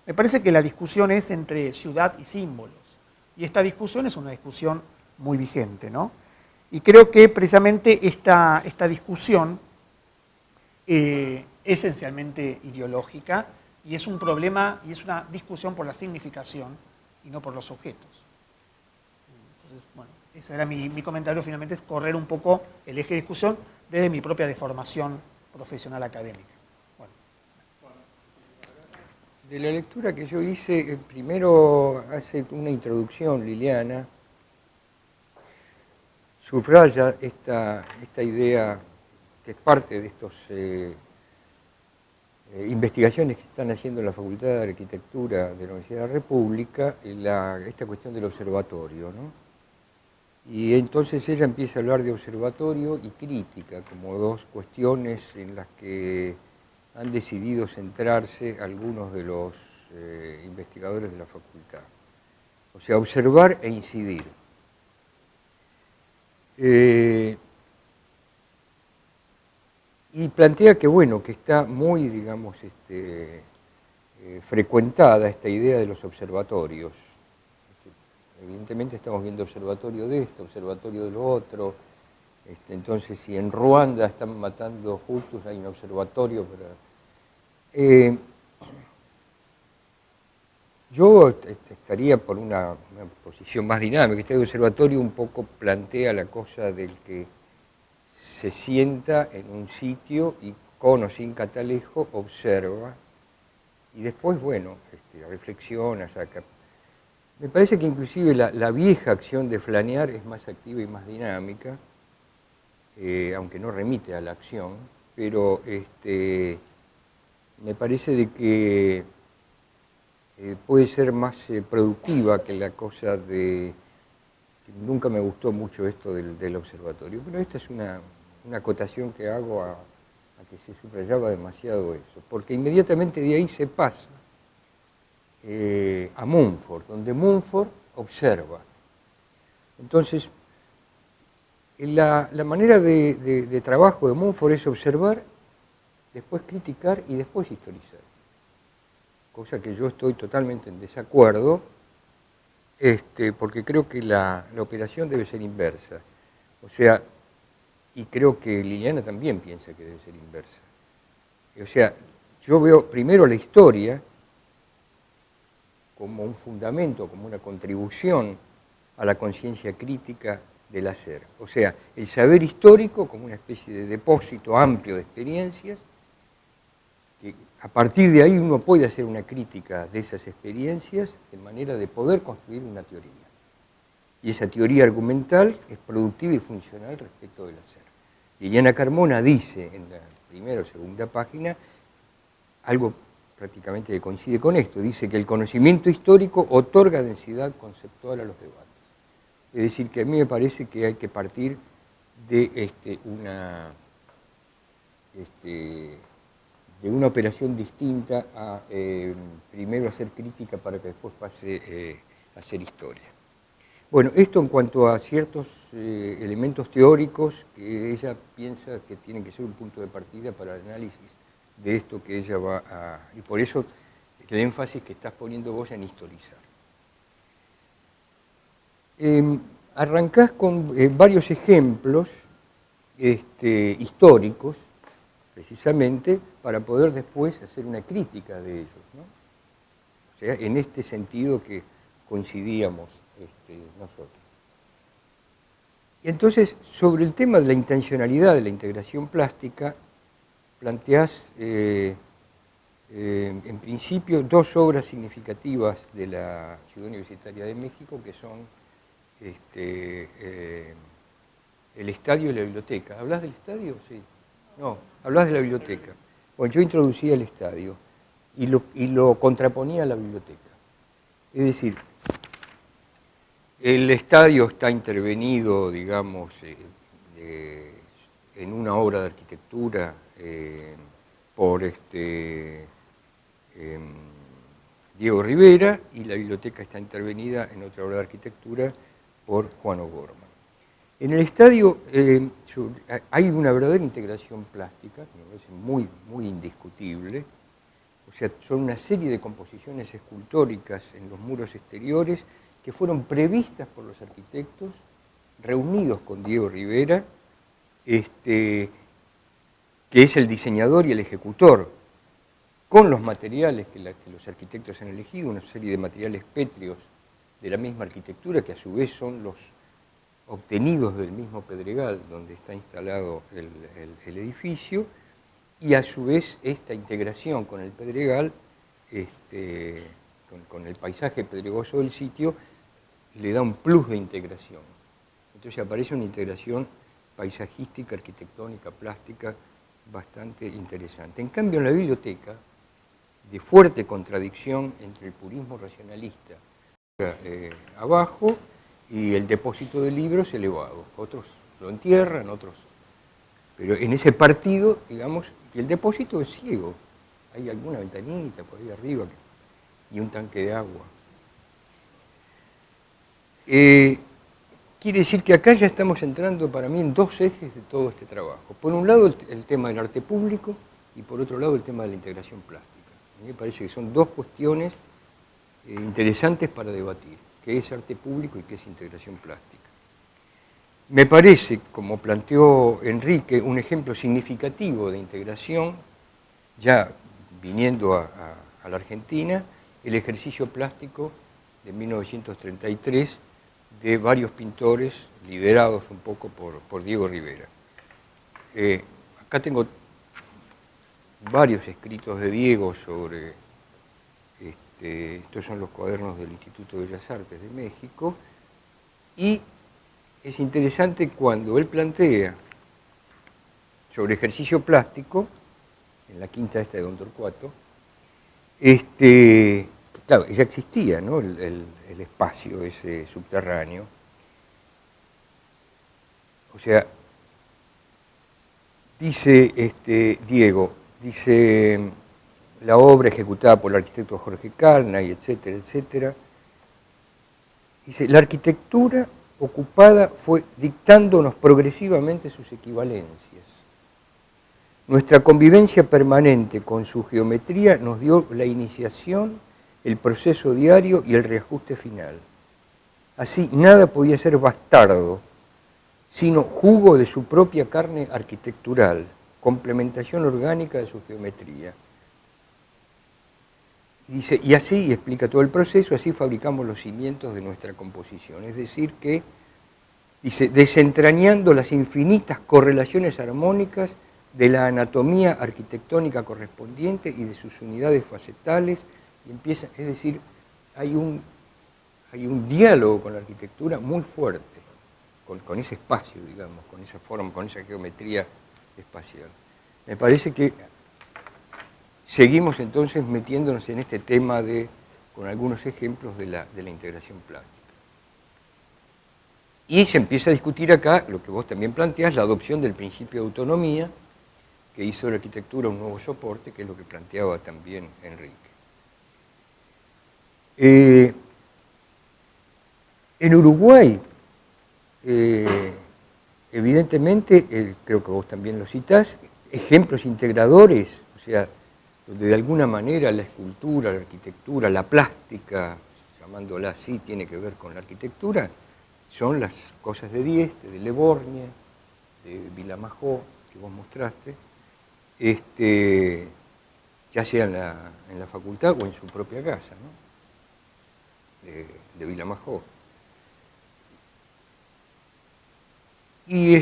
me parece que la discusión es entre ciudad y símbolos, y esta discusión es una discusión muy vigente, ¿no? Y creo que precisamente esta discusión esencialmente ideológica, y es un problema y es una discusión por la significación y no por los objetos. Entonces, bueno, ese era mi comentario, finalmente, es correr un poco el eje de discusión desde mi propia deformación profesional académica. Bueno. De la lectura que yo hice, primero hace una introducción Liliana, subraya esta idea que es parte de estas investigaciones que se están haciendo en la Facultad de Arquitectura de la Universidad de la República, esta cuestión del observatorio, ¿no? Y entonces ella empieza a hablar de observatorio y crítica como dos cuestiones en las que han decidido centrarse algunos de los investigadores de la facultad. O sea, observar e incidir. Y plantea que, bueno, que está muy, digamos, frecuentada esta idea de los observatorios. Evidentemente estamos viendo observatorio de esto, observatorio de lo otro. Entonces, si en Ruanda están matando Hutus, hay un observatorio para... yo estaría por una posición más dinámica. Este observatorio un poco plantea la cosa del que se sienta en un sitio y con o sin catalejo observa y después, bueno, reflexiona, saca. Me parece que inclusive la vieja acción de flanear es más activa y más dinámica, aunque no remite a la acción, pero me parece de que puede ser más productiva que la cosa de... Nunca me gustó mucho esto del observatorio, pero esta es una acotación que hago a que se subrayaba demasiado eso, porque inmediatamente de ahí se pasa a Mumford, donde Mumford observa. Entonces, la manera de trabajo de Mumford es observar, después criticar y después historizar. Cosa que yo estoy totalmente en desacuerdo, porque creo que la operación debe ser inversa. O sea, y creo que Liliana también piensa que debe ser inversa. O sea, yo veo primero la historia como un fundamento, como una contribución a la conciencia crítica del hacer. O sea, el saber histórico como una especie de depósito amplio de experiencias, que a partir de ahí uno puede hacer una crítica de esas experiencias de manera de poder construir una teoría. Y esa teoría argumental es productiva y funcional respecto del hacer. Liliana Carmona dice en la primera o segunda página algo prácticamente que coincide con esto. Dice que el conocimiento histórico otorga densidad conceptual a los debates. Es decir, que a mí me parece que hay que partir de una operación distinta a primero hacer crítica para que después pase a hacer historia. Bueno, esto en cuanto a ciertos elementos teóricos que ella piensa que tienen que ser un punto de partida para el análisis de esto que ella va a... Y por eso el énfasis que estás poniendo vos en historizar. arrancás con varios ejemplos históricos, precisamente, para poder después hacer una crítica de ellos, ¿no? O sea, en este sentido que coincidíamos nosotros. Y entonces, sobre el tema de la intencionalidad de la integración plástica, planteás, en principio, dos obras significativas de la Ciudad Universitaria de México, que son el estadio y la biblioteca. ¿Hablas del estadio? Sí. No, hablas de la biblioteca. Bueno, yo introducía el estadio y lo contraponía a la biblioteca. Es decir, el estadio está intervenido, digamos, en una obra de arquitectura por Diego Rivera, y la biblioteca está intervenida en otra obra de arquitectura por Juan O'Gorman. En el estadio hay una verdadera integración plástica, que me parece muy, muy indiscutible. O sea, son una serie de composiciones escultóricas en los muros exteriores que fueron previstas por los arquitectos, reunidos con Diego Rivera, que es el diseñador y el ejecutor, con los materiales que los arquitectos han elegido, una serie de materiales pétreos de la misma arquitectura, que a su vez son los obtenidos del mismo Pedregal, donde está instalado el edificio, y a su vez esta integración con el Pedregal, con el paisaje pedregoso del sitio, le da un plus de integración. Entonces aparece una integración paisajística, arquitectónica, plástica, bastante interesante. En cambio, en la biblioteca, de fuerte contradicción entre el purismo racionalista abajo y el depósito de libros elevado. Otros lo entierran, otros... Pero en ese partido, digamos, y el depósito es ciego. Hay alguna ventanita por ahí arriba y un tanque de agua. Quiere decir que acá ya estamos entrando para mí en dos ejes de todo este trabajo. Por un lado el tema del arte público y por otro lado el tema de la integración plástica. A mí me parece que son dos cuestiones interesantes para debatir, qué es arte público y qué es integración plástica. Me parece, como planteó Enrique, un ejemplo significativo de integración, ya viniendo a la Argentina, el ejercicio plástico de 1933 de varios pintores liderados un poco por Diego Rivera. Acá tengo varios escritos de Diego sobre, estos son los cuadernos del Instituto de Bellas Artes de México, y es interesante cuando él plantea sobre ejercicio plástico, en la quinta esta de Don Torcuato, claro, ya existía, ¿no?, el espacio ese subterráneo. O sea, dice Diego, dice la obra ejecutada por el arquitecto Jorge Carnay, etcétera, etcétera. Dice, la arquitectura ocupada fue dictándonos progresivamente sus equivalencias. Nuestra convivencia permanente con su geometría nos dio la iniciación, el proceso diario y el reajuste final. Así, nada podía ser bastardo, sino jugo de su propia carne arquitectural, complementación orgánica de su geometría. Dice, y así, y explica todo el proceso, así fabricamos los cimientos de nuestra composición. Es decir que, dice, desentrañando las infinitas correlaciones armónicas de la anatomía arquitectónica correspondiente y de sus unidades facetales, y empieza, es decir, hay un diálogo con la arquitectura muy fuerte, con ese espacio, digamos, con esa forma, con esa geometría espacial. Me parece que seguimos entonces metiéndonos en este tema con algunos ejemplos de la integración plástica. Y se empieza a discutir acá, lo que vos también planteás, la adopción del principio de autonomía, que hizo de la arquitectura un nuevo soporte, que es lo que planteaba también Enrique. En Uruguay, evidentemente, creo que vos también lo citás, ejemplos integradores, o sea, donde de alguna manera la escultura, la arquitectura, la plástica, llamándola así, tiene que ver con la arquitectura, son las cosas de Dieste, de Le Borgne, de Vilamajó, que vos mostraste, ya sea en la facultad o en su propia casa, ¿no? de Vilamajó. Y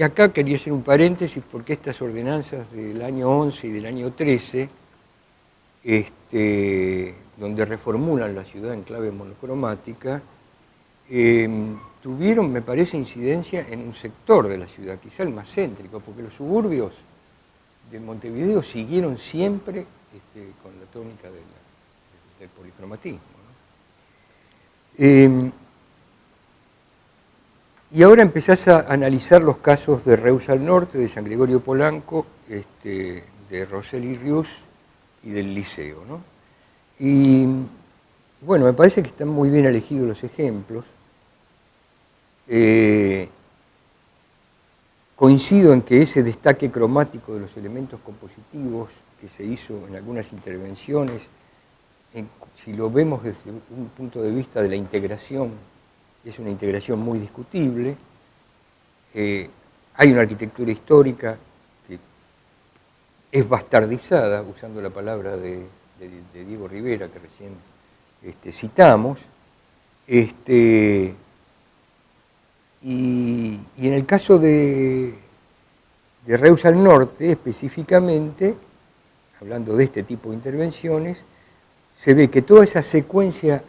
acá quería hacer un paréntesis porque estas ordenanzas del año 11 y del año 13, donde reformulan la ciudad en clave monocromática, tuvieron, me parece, incidencia en un sector de la ciudad, quizá el más céntrico, porque los suburbios de Montevideo siguieron siempre con la tónica del policromatismo, ¿no? Y ahora empezás a analizar los casos de Reus al Norte, de San Gregorio Polanco, de Rosselli Rius y del Liceo, ¿no? Y bueno, me parece que están muy bien elegidos los ejemplos. Coincido en que ese destaque cromático de los elementos compositivos que se hizo en algunas intervenciones, si lo vemos desde un punto de vista de la integración, es una integración muy discutible. Hay una arquitectura histórica que es bastardizada, usando la palabra de Diego Rivera, que recién citamos. Y en el caso de Reus al Norte, específicamente, hablando de este tipo de intervenciones, se ve que toda esa secuencia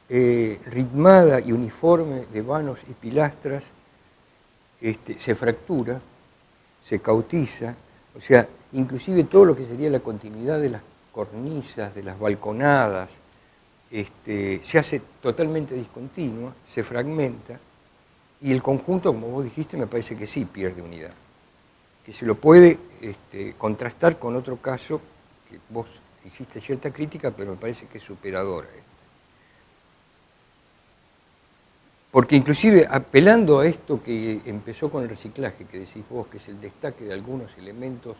ritmada y uniforme de vanos y pilastras se fractura, se cautiza, o sea, inclusive todo lo que sería la continuidad de las cornisas, de las balconadas, se hace totalmente discontinua, se fragmenta, y el conjunto, como vos dijiste, me parece que sí pierde unidad, que se lo puede contrastar con otro caso, que vos hiciste cierta crítica, pero me parece que es superadora. Porque inclusive apelando a esto que empezó con el reciclaje, que decís vos, que es el destaque de algunos elementos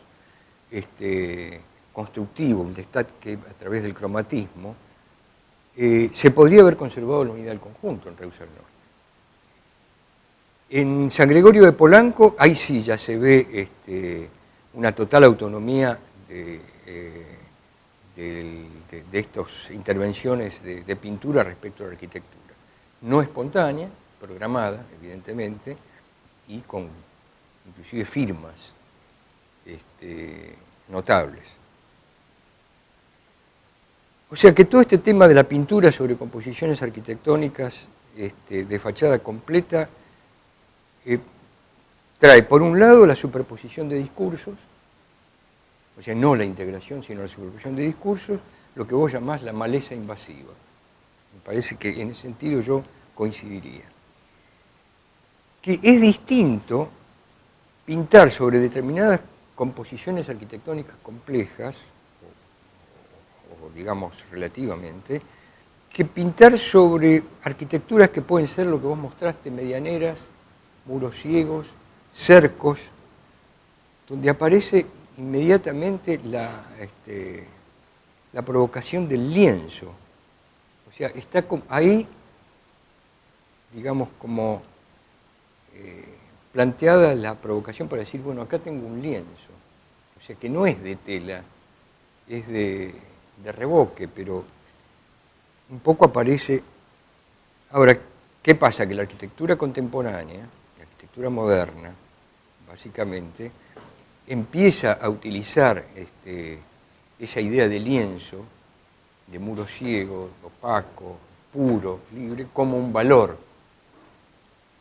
constructivos, el destaque a través del cromatismo, se podría haber conservado la unidad del conjunto en Reus al Norte. En San Gregorio de Polanco, ahí sí ya se ve una total autonomía de estas intervenciones de pintura respecto a la arquitectura. No espontánea, programada, evidentemente, y con inclusive firmas notables. O sea que todo este tema de la pintura sobre composiciones arquitectónicas de fachada completa trae, por un lado, la superposición de discursos, o sea, no la integración, sino la superposición de discursos, lo que vos llamás la maleza invasiva. Me parece que en ese sentido yo coincidiría. Que es distinto pintar sobre determinadas composiciones arquitectónicas complejas, o digamos relativamente, que pintar sobre arquitecturas que pueden ser lo que vos mostraste, medianeras, muros ciegos, cercos, donde aparece inmediatamente la provocación del lienzo. O sea, está ahí, digamos, como planteada la provocación para decir, bueno, acá tengo un lienzo. O sea, que no es de tela, es de revoque, pero un poco aparece. Ahora, ¿qué pasa? Que la arquitectura contemporánea, la arquitectura moderna, básicamente, empieza a utilizar esa idea de lienzo, de muro ciego, opaco, puro, libre, como un valor.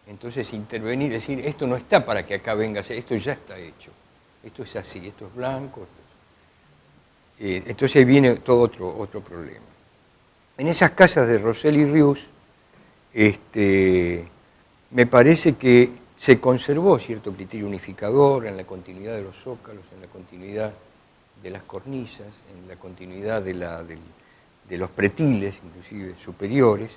Entonces intervenir, decir, esto no está para que acá venga, esto ya está hecho, esto es así, esto es blanco. Entonces ahí viene todo otro problema. En esas casas de Rosselli Rius, me parece que se conservó cierto criterio unificador en la continuidad de los zócalos, en la continuidad de las cornisas, en la continuidad de los pretiles, inclusive superiores.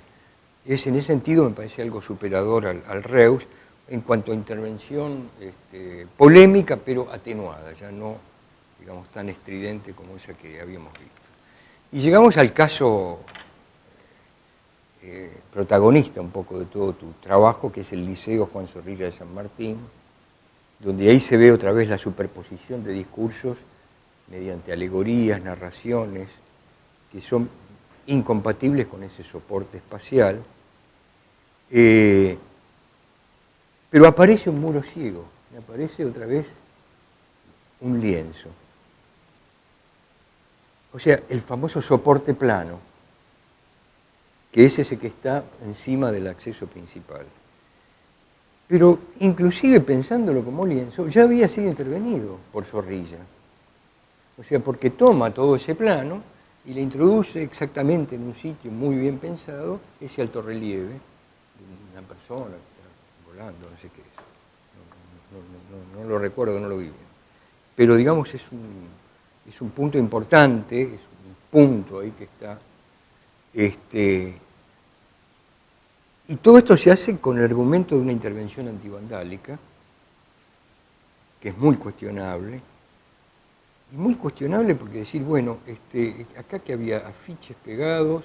En ese sentido me parece algo superador al Reus en cuanto a intervención polémica, pero atenuada, ya no, digamos, tan estridente como esa que habíamos visto. Y llegamos al caso protagonista un poco de todo tu trabajo, que es el Liceo Juan Zorrilla de San Martín, donde ahí se ve otra vez la superposición de discursos mediante alegorías, narraciones, que son incompatibles con ese soporte espacial. Pero aparece un muro ciego, y aparece otra vez un lienzo. O sea, el famoso soporte plano, que es ese que está encima del acceso principal. Pero inclusive pensándolo como lienzo, ya había sido intervenido por Zorrilla. O sea, porque toma todo ese plano y le introduce exactamente en un sitio muy bien pensado ese altorrelieve de una persona que está volando, no sé qué es. No lo recuerdo, no lo vi bien. Pero digamos, es un punto importante, es un punto ahí que está. Y todo esto se hace con el argumento de una intervención antivandálica, que es muy cuestionable. Y muy cuestionable porque decir, bueno, acá que había afiches pegados,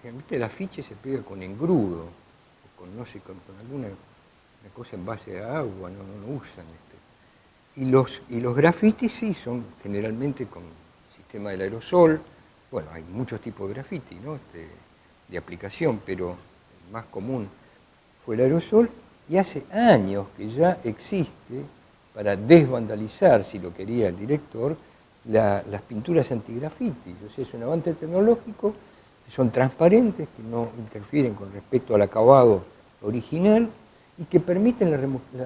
generalmente el afiche se pega con engrudo, o con, no sé, con alguna una cosa en base a agua, no usan. Y los grafitis sí son generalmente con el sistema del aerosol. Bueno, hay muchos tipos de grafiti, ¿no? De aplicación, pero el más común fue el aerosol, y hace años que ya existe, para desvandalizar, si lo quería el director, las pinturas antigrafitis. O sea, es un avance tecnológico, son transparentes, que no interfieren con respecto al acabado original, y que permiten la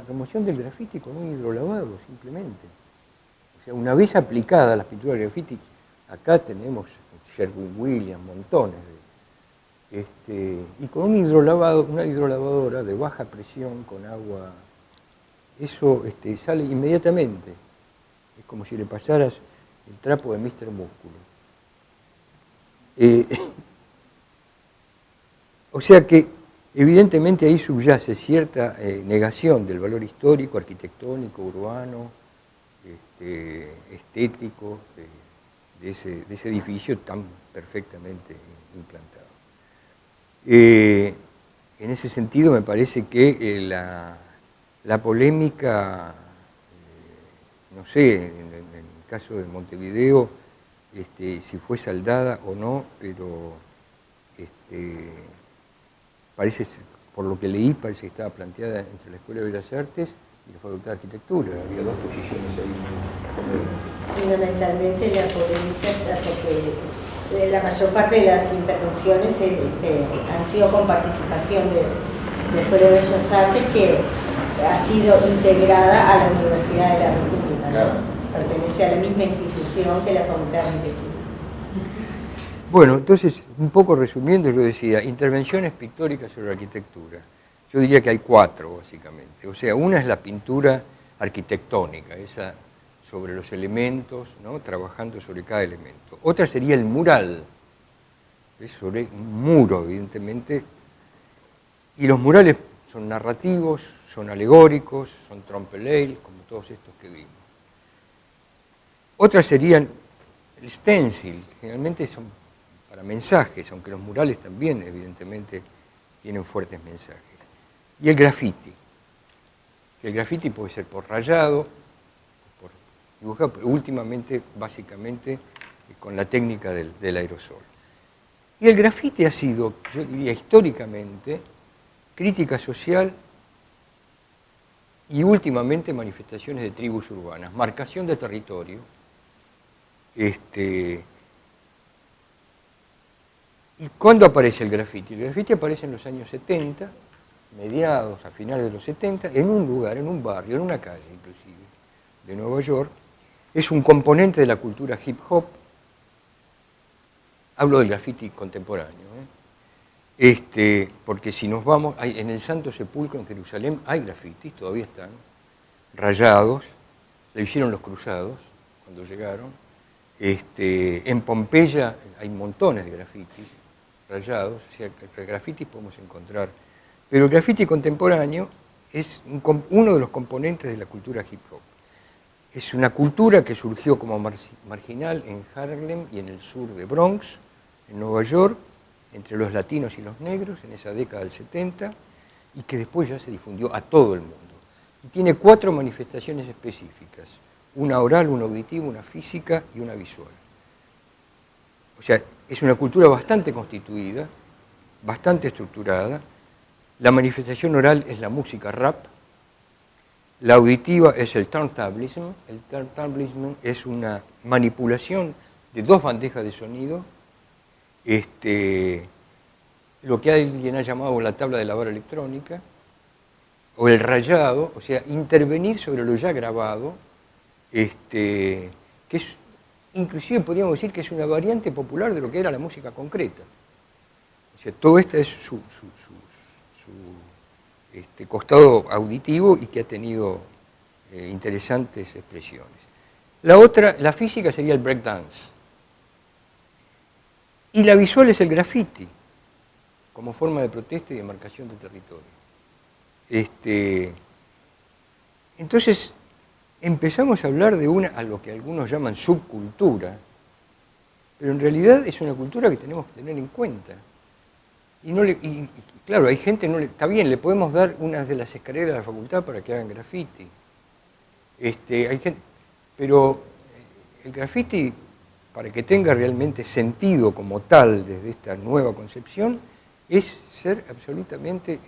remoción del grafiti con un hidrolavado, simplemente. O sea, una vez aplicada las pinturas de grafiti, acá tenemos Sherwin-Williams, montones y con un hidrolavado, una hidrolavadora de baja presión con agua, eso sale inmediatamente. Es como si le pasaras el trapo de Mr. Músculo. O sea que evidentemente ahí subyace cierta negación del valor histórico, arquitectónico, urbano, estético de ese edificio tan perfectamente implantado. En ese sentido me parece que la polémica, no sé, en el caso de Montevideo, si fue saldada o no, pero parece, por lo que leí, parece que estaba planteada entre la Escuela de Bellas Artes y la Facultad de Arquitectura. Había dos posiciones ahí. Fundamentalmente la polémica está porque la mayor parte de las intervenciones han sido con participación de la Escuela de Bellas Artes, que ha sido integrada a la Universidad de la República, ¿no? Claro. Pertenece a la misma institución que la Facultad de Arquitectura. Bueno, entonces, un poco resumiendo, yo decía, intervenciones pictóricas sobre arquitectura. Yo diría que hay 4, básicamente. O sea, una es la pintura arquitectónica, esa sobre los elementos, ¿no? Trabajando sobre cada elemento. Otra sería el mural, es sobre un muro, evidentemente. Y los murales son narrativos, son alegóricos, son trompe-l'œil, como todos estos que vimos. Otras serían el stencil, generalmente son para mensajes, aunque los murales también, evidentemente, tienen fuertes mensajes. Y el graffiti. El graffiti puede ser por rayado, por dibujado, pero últimamente, básicamente, con la técnica del aerosol. Y el graffiti ha sido, yo diría, históricamente, crítica social y últimamente manifestaciones de tribus urbanas, marcación de territorio. ¿Y cuándo aparece el graffiti? El graffiti aparece en los años 70, mediados, a finales de los 70, en un lugar, en un barrio, en una calle inclusive, de Nueva York. Es un componente de la cultura hip hop. Hablo del graffiti contemporáneo, porque si nos vamos, en el Santo Sepulcro en Jerusalén hay grafitis, todavía están, rayados, lo hicieron los cruzados cuando llegaron. En Pompeya hay montones de grafitis rayados, o sea, grafitis podemos encontrar. Pero el grafiti contemporáneo es uno de los componentes de la cultura hip hop. Es una cultura que surgió como marginal en Harlem y en el sur de Bronx, en Nueva York, entre los latinos y los negros en esa década del 70 y que después ya se difundió a todo el mundo. Y tiene 4 manifestaciones específicas, una oral, una auditiva, una física y una visual. O sea, es una cultura bastante constituida, bastante estructurada. La manifestación oral es la música rap, la auditiva es el turntablism. El turntablism es una manipulación de 2 bandejas de sonido, lo que alguien ha llamado la tabla de la vara electrónica, o el rayado, o sea, intervenir sobre lo ya grabado, que es, inclusive podríamos decir que es una variante popular de lo que era la música concreta. O sea, todo esto es su costado auditivo y que ha tenido interesantes expresiones. La otra, la física, sería el breakdance. Y la visual es el graffiti, como forma de protesta y de marcación de territorio. Entonces, empezamos a hablar de a lo que algunos llaman subcultura, pero en realidad es una cultura que tenemos que tener en cuenta. Y claro, hay gente, está bien, le podemos dar unas de las escaleras de la facultad para que hagan graffiti. Hay gente, pero el graffiti, para que tenga realmente sentido como tal desde esta nueva concepción, es ser absolutamente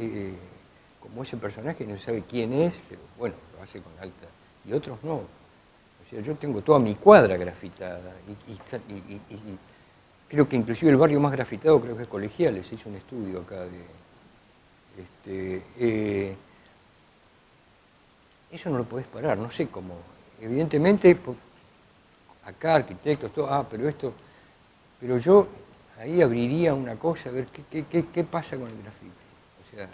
como ese personaje que no sabe quién es, pero bueno, lo hace con alta, y otros no. O sea, yo tengo toda mi cuadra grafitada, y creo que inclusive el barrio más grafitado creo que es Colegiales, se hizo un estudio acá eso no lo podés parar, no sé cómo. Evidentemente, acá arquitectos, todo, pero yo ahí abriría una cosa, a ver qué pasa con el grafiti. O sea,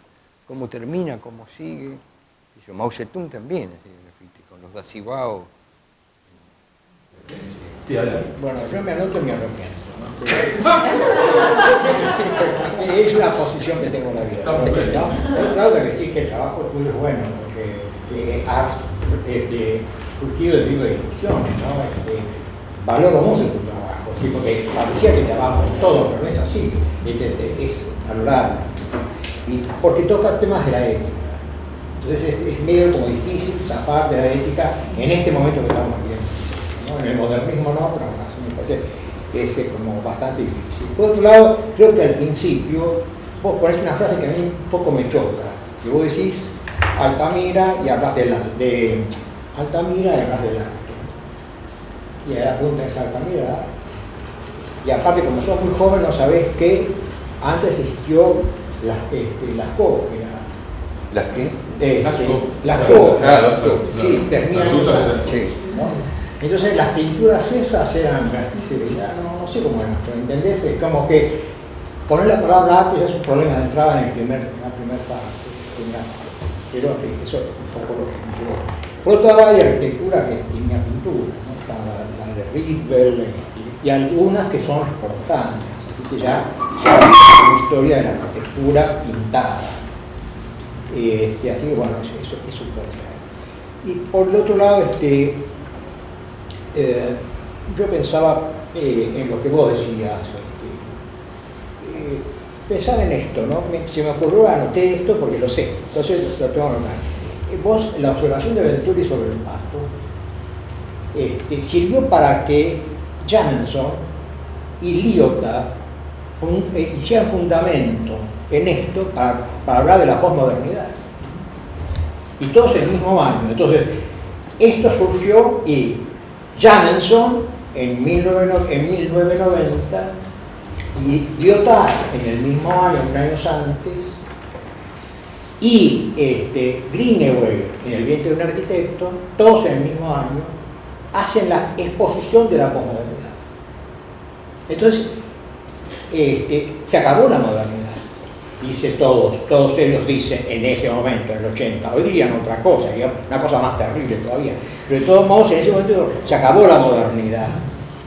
cómo termina, cómo sigue. Mao Zedong también hacía grafiti, con los Dacibao. Sí, bueno, yo me anoto y me arrepiento, ¿no? Es una posición que tengo en la vida. ¿no? Claro que decir que el trabajo tuyo es bueno, porque has surgido el libro de instrucciones, ¿no? Valoro mucho tu trabajo, ¿sí? Porque parecía que te dabas por todo, pero no es así, es valorable. Y porque toca temas de la ética. Entonces es medio como difícil zafar de la ética en este momento que estamos viviendo. ¿no? En el modernismo no, pero aún así me parece que es como bastante difícil. Por otro lado, creo que al principio vos ponés una frase que a mí un poco me choca, que vos decís Altamira y hablas de Altamira y hablas del acto. Y ahí la pregunta es Altamira. Y aparte, como sos muy joven, no sabés que antes existió las cópias. ¿Las qué? Las cópias. Las cópias. Sí, terminan. Sí. ¿no? Entonces las pinturas esas eran grafitis, no sé cómo eran, pero ¿entendés? Es como que poner la palabra arte ya es un problema de entrada en la primera parte. Pero en fin, eso es un poco lo que me llevó. Por otro lado, hay arquitectura que tenía pintura, ¿no? Estaba la de Rietveld y algunas que son espontáneas, así que ya la historia de la arquitectura pintada. Así que bueno, eso puede ser. Y por el otro lado, yo pensaba en lo que vos decías, pensar en esto, ¿no? Se me ocurrió, anoté esto porque lo sé, entonces lo tengo que anotar. Vos, la observación de Venturi sobre el pasto, sirvió para que Jamenson y Lyotard hicieran fundamento en esto para hablar de la posmodernidad. Y todos el mismo año. Entonces, esto surgió y Jamenson en 1990 y Lyotard en el mismo año, unos años antes, y Greenaway en el vientre de un arquitecto, todos en el mismo año, hacen la exposición de la posmodernidad. Entonces, se acabó la modernidad, dice todos ellos dicen en ese momento, en el 80, hoy dirían otra cosa, una cosa más terrible todavía, pero de todos modos en ese momento se acabó la modernidad.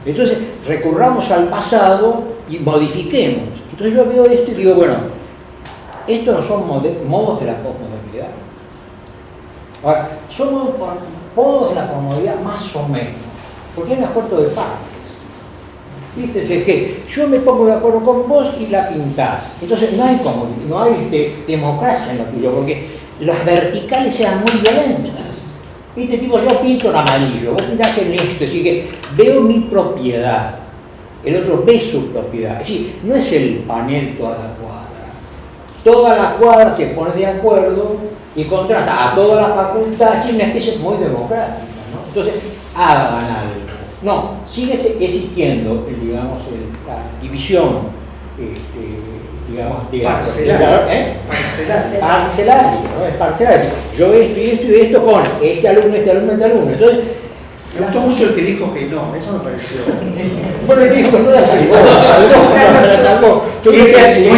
Entonces, recurramos al pasado y modifiquemos. Entonces yo veo esto y digo, bueno, estos no son modos de la posmodernidad. Ahora, son modos de la posmodernidad más o menos, porque hay un acuerdo de partes. ¿Viste? Es que yo me pongo de acuerdo con vos y la pintás. Entonces no hay democracia en lo tuyo, porque las verticales eran muy violentas. ¿Viste? Tipo, yo pinto en amarillo, vos pintás en esto, así que veo mi propiedad, el otro ve su propiedad. Es decir, no es el panel toda la cuadra. Toda la cuadra se pone de acuerdo y contrata a toda la facultad, es una especie muy democrática, ¿no? Entonces, hagan algo. No, sigue existiendo, digamos, la división, digamos, Parcelaria. parcelaria, ¿no? Es parcelaria. Yo esto y esto y esto con este alumno, este alumno, este alumno. Entonces, me gustó mucho el que dijo que no, eso me pareció. bueno, el hijo no la salvó, la salvó. Yo creo que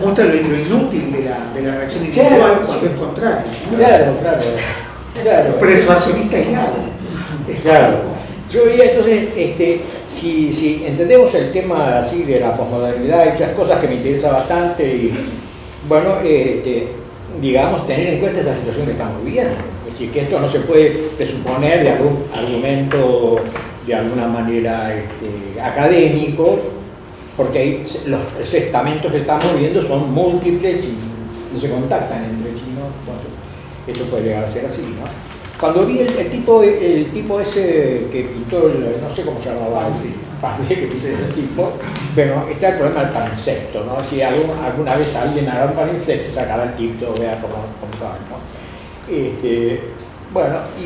muestra lo inútil de la reacción individual cuando es contraria, ¿no? Claro. Persuasionista aislado. Claro. Yo diría entonces, si entendemos el tema así de la posmodernidad y esas cosas que me interesa bastante, y bueno, digamos, tener en cuenta esta situación que estamos viviendo. Es decir, que esto no se puede presuponer de algún argumento de alguna manera académico, porque los estamentos que estamos viendo son múltiples y no se contactan entre sí, ¿no? Bueno, esto puede llegar a ser así, ¿no? Cuando vi el tipo ese que pintó, no sé cómo se llamaba, que pintó el tipo, bueno, está el problema del palimpsesto, ¿no? Si alguna vez alguien hará un palimpsesto, sacará el título, vea cómo va, ¿no? Bueno, y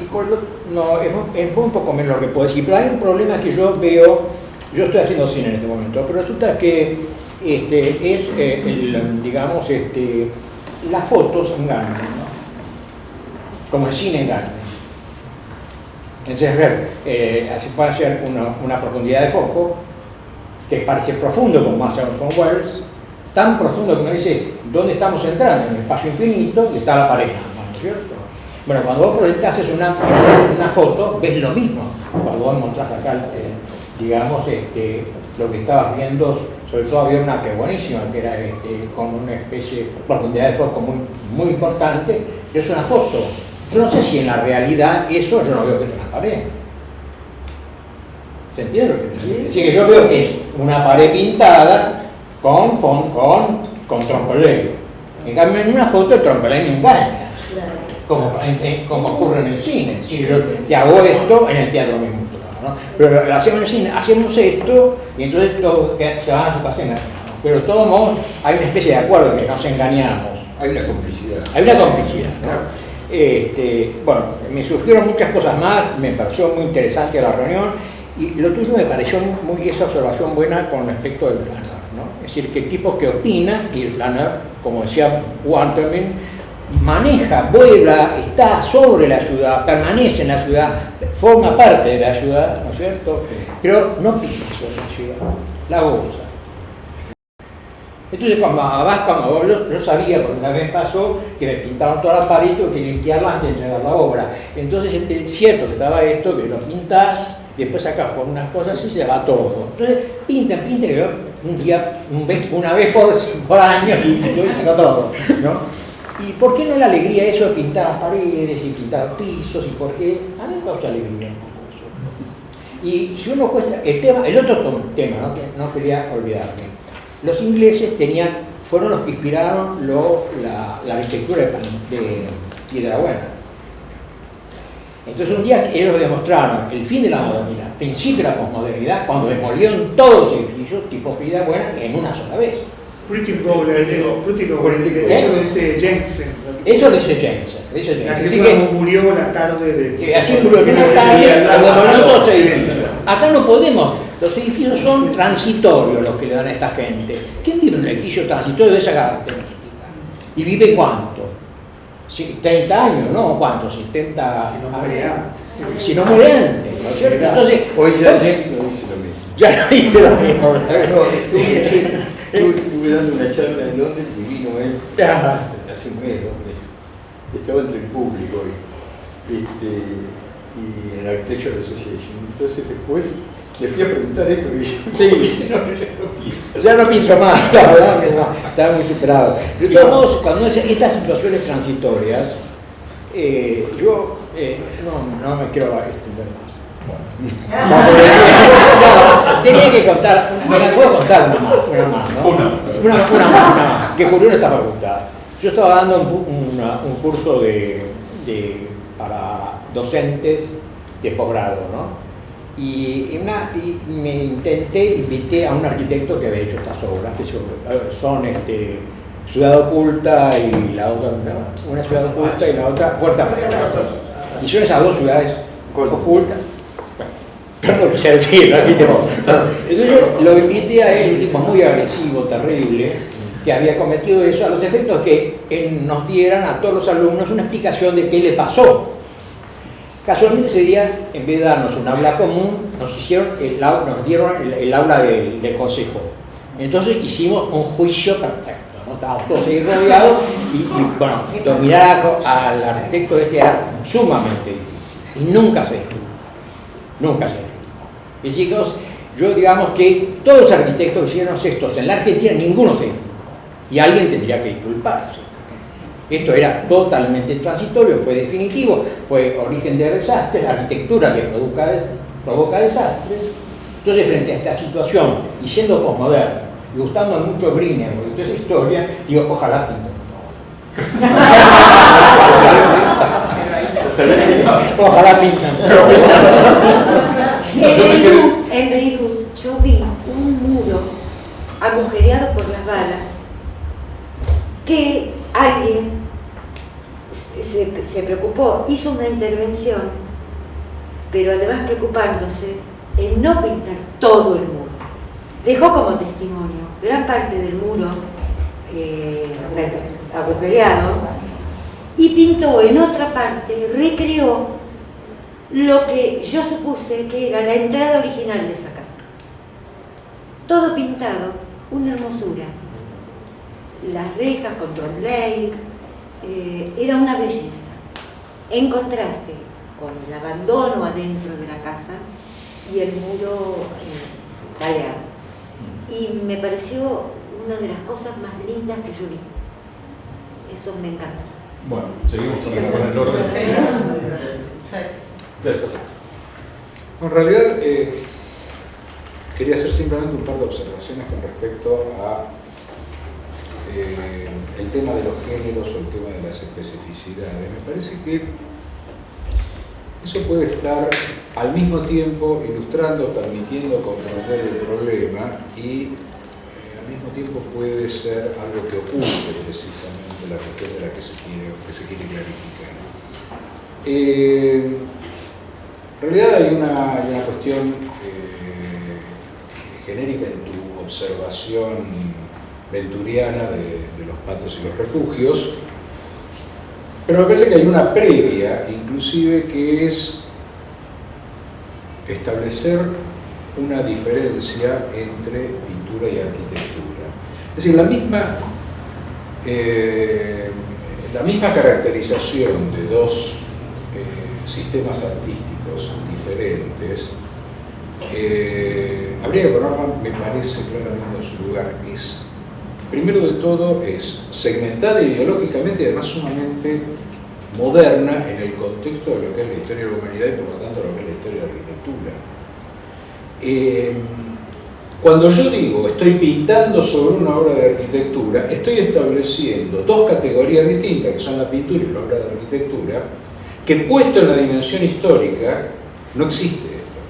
es un poco menos lo que puedo decir, pero hay un problema que yo veo, yo estoy haciendo cine en este momento, pero resulta que digamos, las fotos engañan, ¿no? Como el cine engaña. Entonces, así puede hacer una profundidad de foco que parece profundo, como hace con Wells, tan profundo que uno dice, ¿dónde estamos entrando? En el espacio infinito y está la pared, ¿no es cierto? Bueno, cuando vos haces una foto, ves lo mismo. Cuando vos mostrás acá, digamos, lo que estabas viendo, sobre todo había una que buenísima, que era con una especie de profundidad de foco muy importante, y es una foto. Yo no sé si en la realidad eso yo no veo que es una pared. ¿Se entiende lo que quiero decir? Sí, que yo veo que es una pared pintada con trompe-l'œil. En cambio, en una foto el trompe-l'œil me engaña, como ocurre en el cine. Si yo te hago esto, en el teatro mismo, ¿no? Pero lo hacemos en el cine, hacemos esto y entonces todos se van a su casa engañados. Pero de todos modos hay una especie de acuerdo que nos engañamos. Hay una complicidad. Hay una complicidad, ¿no? Bueno, me surgieron muchas cosas más, me pareció muy interesante la reunión y lo tuyo me pareció muy esa observación buena con respecto del flaneur, ¿no? Es decir, que tipos que opinan y el flaneur, como decía Waterman, maneja, vuela, está sobre la ciudad, permanece en la ciudad, forma parte de la ciudad, ¿no es cierto? Pero no pisa sobre la ciudad, la goza. Entonces cuando yo sabía, porque una vez pasó, que me pintaron toda la pared y que limpiarla antes de entregar la obra. Entonces es cierto que estaba esto, que lo pintás, después sacas por unas cosas y se va todo. Entonces pinten, que yo una vez por año y yo saco todo, ¿no? ¿Y por qué no la alegría eso de pintar paredes y pintar pisos? ¿Y por qué? A mí me causa alegría. Y si uno cuesta, el otro tema, ¿no? Que no quería olvidarme. Los ingleses fueron los que inspiraron la arquitectura de Piedrabuena. Entonces un día ellos demostraron el fin de la modernidad, el principio de la posmodernidad, cuando demolieron todos los edificios tipo Piedrabuena en una sola vez. Pretty eso lo dice Jensen. Eso lo dice Jensen. La arquitectura murió la tarde de... Así murió en una tarde, demolió todos los edificios. Acá no podemos. Los edificios son transitorios los que le dan a esta gente. ¿Quién vive en un edificio transitorio de esa característica? ¿Y vive cuánto? 30 años, ¿no? ¿Cuánto? 70 Si no muere antes. Si no muere antes, ¿no es cierto? Entonces, hoy ya James no dice lo mismo. Ya no dice lo mismo. Estuve dando una charla en Londres y vino él hace un mes, 2 meses. Estaba entre el público y en la Architecture Association. Entonces después le fui a preguntar esto y dice, ya no pienso más, claro, no, estaba muy superado. De todos modos, cuando estas situaciones transitorias, yo no me quiero extender más. No, tenía que contar, puedo contar una más, ¿no? Una más, que ocurrió en esta facultad. Yo estaba dando un curso para docentes de posgrado, ¿no? Y me invité a un arquitecto que había hecho estas obras, que son Ciudad Oculta y la otra, una Ciudad Oculta y la otra Puerta Mágica. Y son esas dos ciudades ocultas. No lo quise decir, ¿no? Entonces yo lo invité a él, un tipo muy agresivo, terrible, que había cometido eso, a los efectos que él nos dieran a todos los alumnos una explicación de qué le pasó. Casualmente ese día, en vez de darnos un aula común, nos dieron el aula del consejo. Entonces hicimos un juicio perfecto, ¿no? Estábamos todos ahí rodeados y bueno, dominar al arquitecto era sumamente difícil. Y nunca se escribió. Nunca se escribió. Y chicos, yo digamos que todos los arquitectos que hicieron estos en la Argentina, ninguno se escribió. Y alguien tendría que disculparse. Esto era totalmente transitorio, fue definitivo, fue origen de desastres, arquitectura que provoca desastres. Entonces, frente a esta situación, y siendo posmoderno, y gustando mucho Briner, porque toda esa historia, digo, ojalá pinten todo. Ojalá pinten todo. En Beirut yo vi un muro agujereado por las balas que alguien se preocupó, hizo una intervención, pero además preocupándose en no pintar todo el muro. Dejó como testimonio gran parte del muro agujereado y pintó en otra parte, recreó lo que yo supuse que era la entrada original de esa casa. Todo pintado, una hermosura. Las rejas con Trombley, era una belleza. En contraste con el abandono adentro de la casa y el muro baleado. Y me pareció una de las cosas más lindas que yo vi. Eso me encantó. Bueno, seguimos con el orden. En realidad, quería hacer simplemente un par de observaciones con respecto a el tema de los géneros o el tema de las especificidades. Me parece que eso puede estar al mismo tiempo ilustrando, permitiendo comprender el problema y al mismo tiempo puede ser algo que oculte precisamente la cuestión de la que se quiere clarificar. En realidad hay una cuestión genérica en tu observación venturiana de los patos y los refugios, pero me parece que hay una previa, inclusive, que es establecer una diferencia entre pintura y arquitectura. Es decir, la misma caracterización de dos sistemas artísticos diferentes, habría que ponerla, me parece, claramente en su lugar. Primero de todo, es segmentada ideológicamente y además sumamente moderna en el contexto de lo que es la historia de la humanidad y por lo tanto lo que es la historia de la arquitectura. Cuando yo digo estoy pintando sobre una obra de arquitectura, estoy estableciendo dos categorías distintas, que son la pintura y la obra de arquitectura, que puesto en la dimensión histórica no existe esto.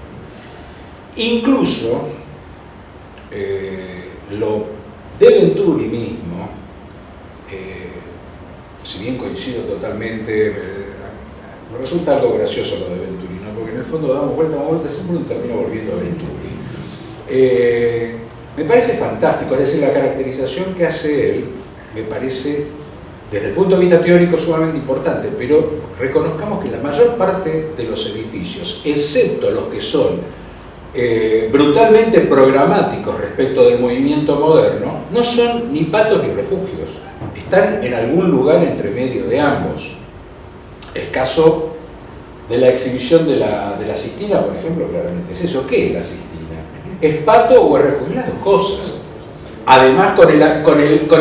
Incluso lo de Venturi mismo, si bien coincido totalmente, me resulta algo gracioso lo de Venturi, ¿no? Porque en el fondo damos vuelta, siempre uno termina volviendo a Venturi. Me parece fantástico, es decir, la caracterización que hace él me parece, desde el punto de vista teórico, sumamente importante, pero reconozcamos que la mayor parte de los edificios, excepto los que son brutalmente programáticos respecto del movimiento moderno, no son ni patos ni refugios, están en algún lugar entre medio de ambos. El caso de la exhibición de la Sistina, por ejemplo, claramente es eso. ¿Qué es la Sistina? ¿Es pato o es refugio? Las dos cosas. Además, con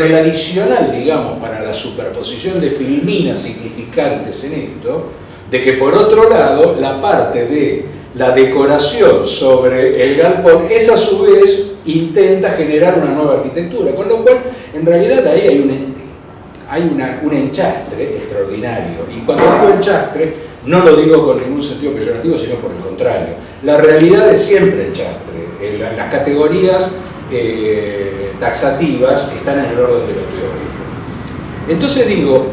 el adicional, digamos, para la superposición de filminas significantes en esto, de que por otro lado, la parte de la decoración sobre el galpón, esa a su vez intenta generar una nueva arquitectura, con lo cual en realidad ahí hay un enchastre extraordinario. Y cuando digo enchastre, no lo digo con ningún sentido peyorativo, sino por el contrario. La realidad es siempre enchastre. Las categorías taxativas están en el orden de lo teórico. Entonces digo,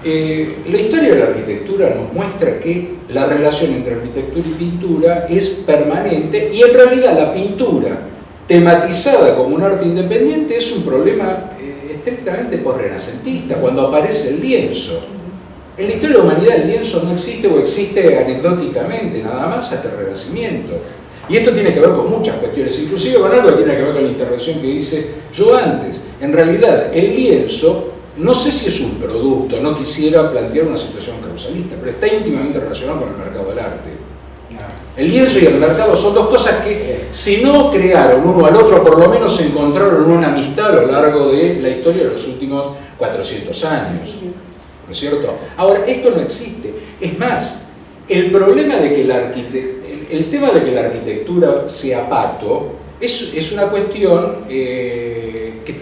la historia de la arquitectura nos muestra que la relación entre arquitectura y pintura es permanente, y en realidad la pintura tematizada como un arte independiente es un problema estrictamente posrenacentista, cuando aparece el lienzo. En la historia de la humanidad el lienzo no existe, o existe anecdóticamente nada más hasta el Renacimiento. Y esto tiene que ver con muchas cuestiones, inclusive con algo que tiene que ver con la intervención que hice yo antes. En realidad el lienzo, no sé si es un producto, no quisiera plantear una situación causalista, pero está íntimamente relacionado con el mercado del arte. El lienzo y el mercado son dos cosas que, si no crearon uno al otro, por lo menos se encontraron una amistad a lo largo de la historia de los últimos 400 años. ¿No es cierto? Ahora, esto no existe. Es más, el problema de que el tema de que la arquitectura sea pato es una cuestión que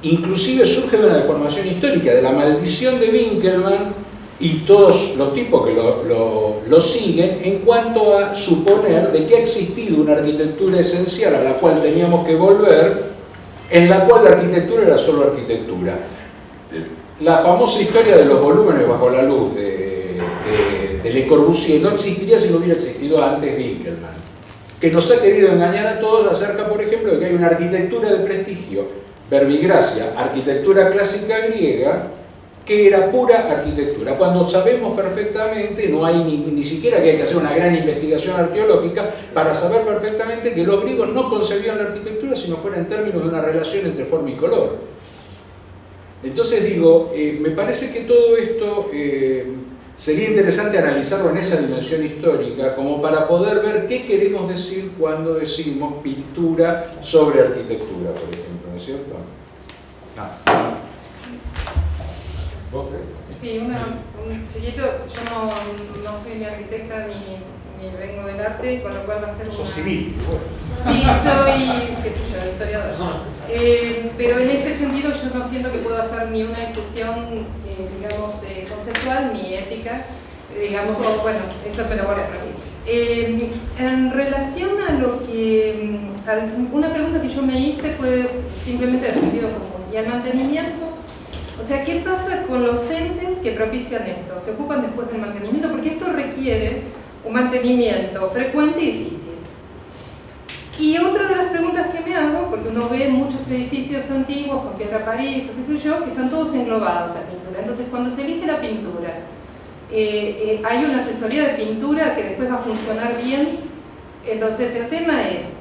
inclusive surge de una deformación histórica, de la maldición de Winkelmann y todos los tipos que lo siguen, en cuanto a suponer de que ha existido una arquitectura esencial a la cual teníamos que volver, en la cual la arquitectura era solo arquitectura. La famosa historia de los volúmenes bajo la luz de Le Corbusier no existiría si no hubiera existido antes Winkelmann, que nos ha querido engañar a todos acerca, por ejemplo, de que hay una arquitectura de prestigio, verbigracia, arquitectura clásica griega, que era pura arquitectura, cuando sabemos perfectamente, no hay ni siquiera que hay que hacer una gran investigación arqueológica para saber perfectamente que los griegos no concebían la arquitectura sino fuera en términos de una relación entre forma y color. Entonces digo, me parece que todo esto sería interesante analizarlo en esa dimensión histórica, como para poder ver qué queremos decir cuando decimos pintura sobre arquitectura, por ejemplo, ¿no es cierto? ¿Vos crees? Sí, un chiquito, yo no soy ni arquitecta ni vengo del arte, con lo cual va a ser una... Sos civil, bueno. Sí, soy, qué sé yo, historiador. Pero en este sentido yo no siento que pueda hacer ni una discusión, digamos, conceptual ni ética, digamos, o bueno, eso me lo voy a repetir. En relación a lo que... una pregunta que yo me hice fue simplemente de sentido común, y al mantenimiento. O sea, ¿qué pasa con los entes que propician esto? ¿Se ocupan después del mantenimiento? Porque esto requiere un mantenimiento frecuente y difícil. Y otra de las preguntas que me hago, porque uno ve muchos edificios antiguos con piedra París, o qué sé yo, que están todos englobados en la pintura. Entonces, cuando se elige la pintura, hay una asesoría de pintura que después va a funcionar bien. Entonces, el tema es,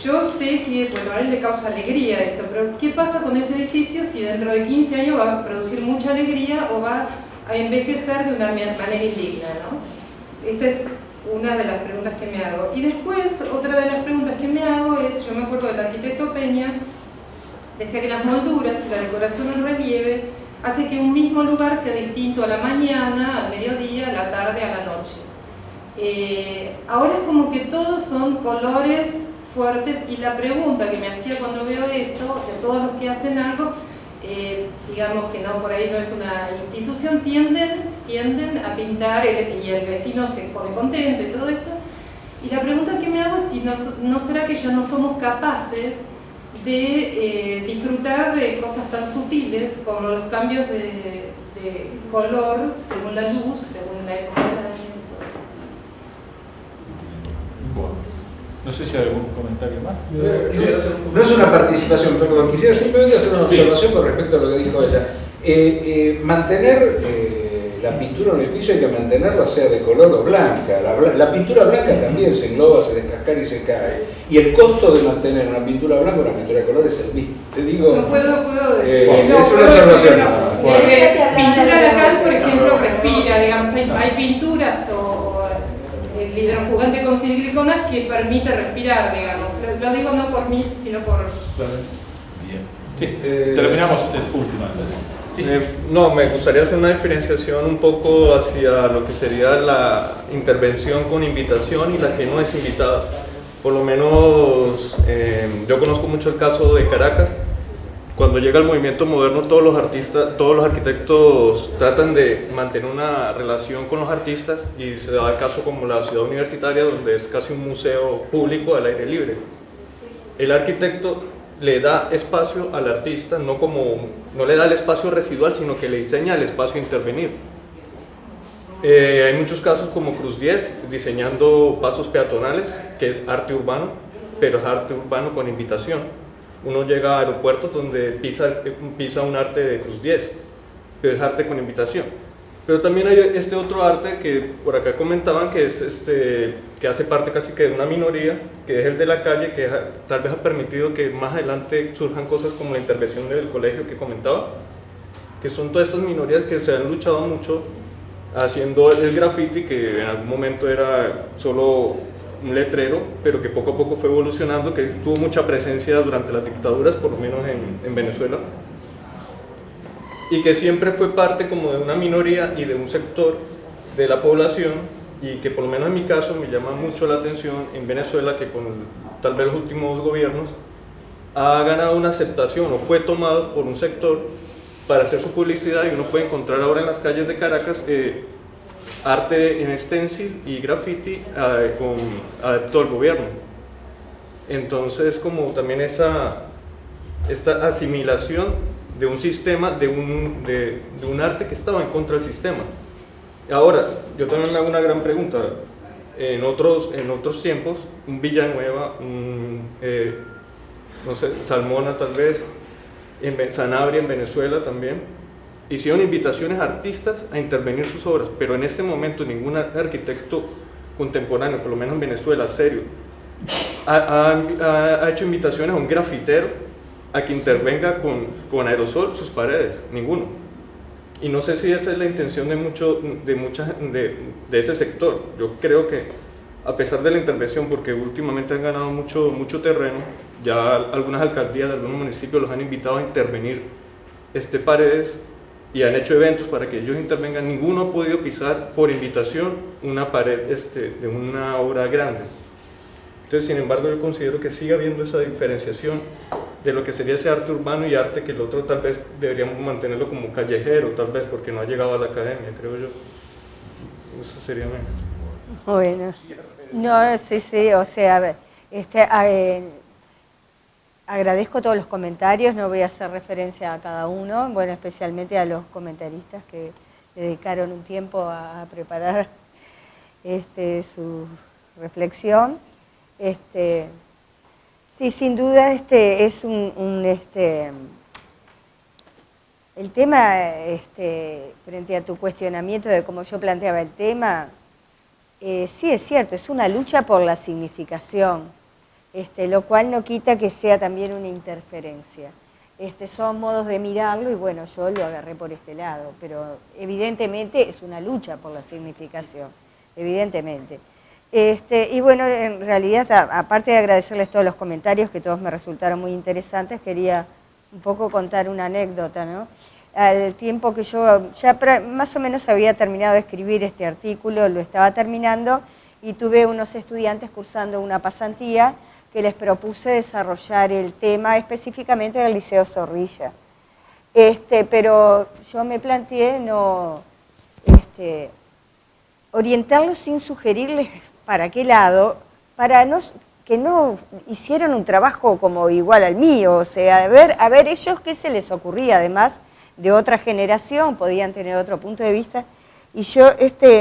yo sé que, bueno, a él le causa alegría esto, pero ¿qué pasa con ese edificio si dentro de 15 años va a producir mucha alegría o va a envejecer de una manera indigna, ¿no? Esta es una de las preguntas que me hago. Y después, otra de las preguntas que me hago es, yo me acuerdo del arquitecto Peña, decía que las molduras y la decoración en relieve hace que un mismo lugar sea distinto a la mañana, al mediodía, a la tarde, a la noche. Ahora es como que todos son colores fuertes, y la pregunta que me hacía cuando veo eso, o sea, todos los que hacen algo, digamos que no, por ahí no es una institución, tienden a pintar y el vecino se pone contento y todo eso. Y la pregunta que me hago es si no será que ya no somos capaces de disfrutar de cosas tan sutiles como los cambios de color según la luz, según la época del año. Bueno, no sé si hay algún comentario más. No es una participación, perdón, quisiera simplemente hacer una observación con respecto a lo que dijo ella. Mantener la pintura de un edificio hay que mantenerla sea de color o blanca. La pintura blanca también se engloba, se descascara y se cae. Y el costo de mantener una pintura blanca o una pintura de color es el mismo. Te digo, no puedo decir. es una observación. Pintura lacal, por ejemplo, respira, digamos, hay pinturas o el hidrofugante con siliconas que permite respirar, digamos. Lo digo no por mí, sino por... Bien. Sí, terminamos última. No, me gustaría hacer una diferenciación un poco hacia lo que sería la intervención con invitación y la que no es invitada. Por lo menos yo conozco mucho el caso de Caracas. Cuando llega el movimiento moderno, todos los artistas, todos los arquitectos tratan de mantener una relación con los artistas, y se da el caso como la ciudad universitaria, donde es casi un museo público al aire libre. El arquitecto le da espacio al artista, no le da el espacio residual, sino que le diseña el espacio a intervenir. Hay muchos casos como Cruz 10, diseñando pasos peatonales, que es arte urbano, pero es arte urbano con invitación. Uno llega a aeropuertos donde pisa un arte de Cruz 10, pero es arte con invitación. Pero también hay este otro arte que por acá comentaban, que es que hace parte casi que de una minoría, que es el de la calle, que tal vez ha permitido que más adelante surjan cosas como la intervención del colegio que comentaba, que son todas estas minorías que se han luchado mucho haciendo el graffiti, que en algún momento era solo un letrero, pero que poco a poco fue evolucionando, que tuvo mucha presencia durante las dictaduras, por lo menos en Venezuela, y que siempre fue parte como de una minoría y de un sector de la población, y que por lo menos en mi caso me llama mucho la atención en Venezuela, que con tal vez los últimos gobiernos ha ganado una aceptación o fue tomado por un sector para hacer su publicidad, y uno puede encontrar ahora en las calles de Caracas arte en stencil y graffiti adepto al gobierno. Entonces, como también esta asimilación de un sistema, de un arte que estaba en contra del sistema. Ahora, yo también me hago una gran pregunta. En otros tiempos, un Villanueva, no sé, Salmona tal vez, en Sanabria, en Venezuela también, hicieron invitaciones a artistas a intervenir sus obras, pero en este momento ningún arquitecto contemporáneo, por lo menos en Venezuela, serio, ha hecho invitaciones a un grafitero a que intervenga con aerosol sus paredes, ninguno. Y no sé si esa es la intención de ese sector. Yo creo que a pesar de la intervención, porque últimamente han ganado mucho terreno, ya algunas alcaldías de algunos municipios los han invitado a intervenir paredes, y han hecho eventos para que ellos intervengan. Ninguno ha podido pisar por invitación una pared de una obra grande. Entonces, sin embargo, yo considero que sigue habiendo esa diferenciación de lo que sería ese arte urbano y arte que el otro tal vez deberíamos mantenerlo como callejero, tal vez porque no ha llegado a la academia, creo yo. Eso sería menos. Bueno, no, sí, o sea, a ver, agradezco todos los comentarios, no voy a hacer referencia a cada uno, bueno, especialmente a los comentaristas que dedicaron un tiempo a preparar su reflexión. Sí, sin duda es el tema, frente a tu cuestionamiento de cómo yo planteaba el tema, sí es cierto, es una lucha por la significación. Lo cual no quita que sea también una interferencia. Son modos de mirarlo, y bueno, yo lo agarré por este lado, pero evidentemente es una lucha por la significación, evidentemente. Y bueno, en realidad, aparte de agradecerles todos los comentarios, que todos me resultaron muy interesantes, quería un poco contar una anécdota, ¿no? Al tiempo que yo ya más o menos había terminado de escribir este artículo, lo estaba terminando, y tuve unos estudiantes cursando una pasantía que les propuse desarrollar el tema específicamente del Liceo Zorrilla. Pero yo me planteé orientarlos sin sugerirles para qué lado, para que no hicieran un trabajo como igual al mío, o sea, a ver ellos qué se les ocurría, además de otra generación, podían tener otro punto de vista. Y yo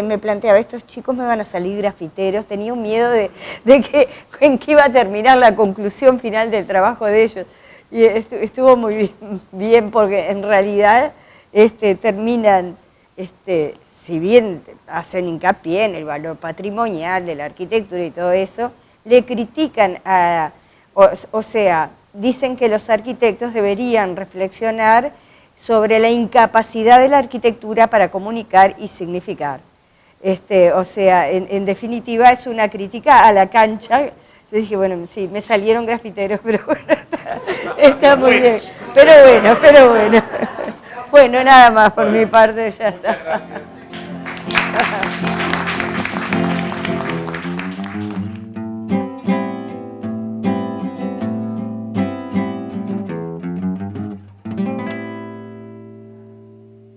me planteaba, estos chicos me van a salir grafiteros, tenía un miedo de en qué iba a terminar la conclusión final del trabajo de ellos. Y estuvo muy bien porque en realidad terminan, si bien hacen hincapié en el valor patrimonial de la arquitectura y todo eso, le critican o sea, dicen que los arquitectos deberían reflexionar sobre la incapacidad de la arquitectura para comunicar y significar. O sea, en definitiva es una crítica a la cancha. Yo dije, bueno, sí, me salieron grafiteros, pero bueno, está muy bien. Pero bueno. Bueno, nada más por mi parte, ya está. Muchas gracias.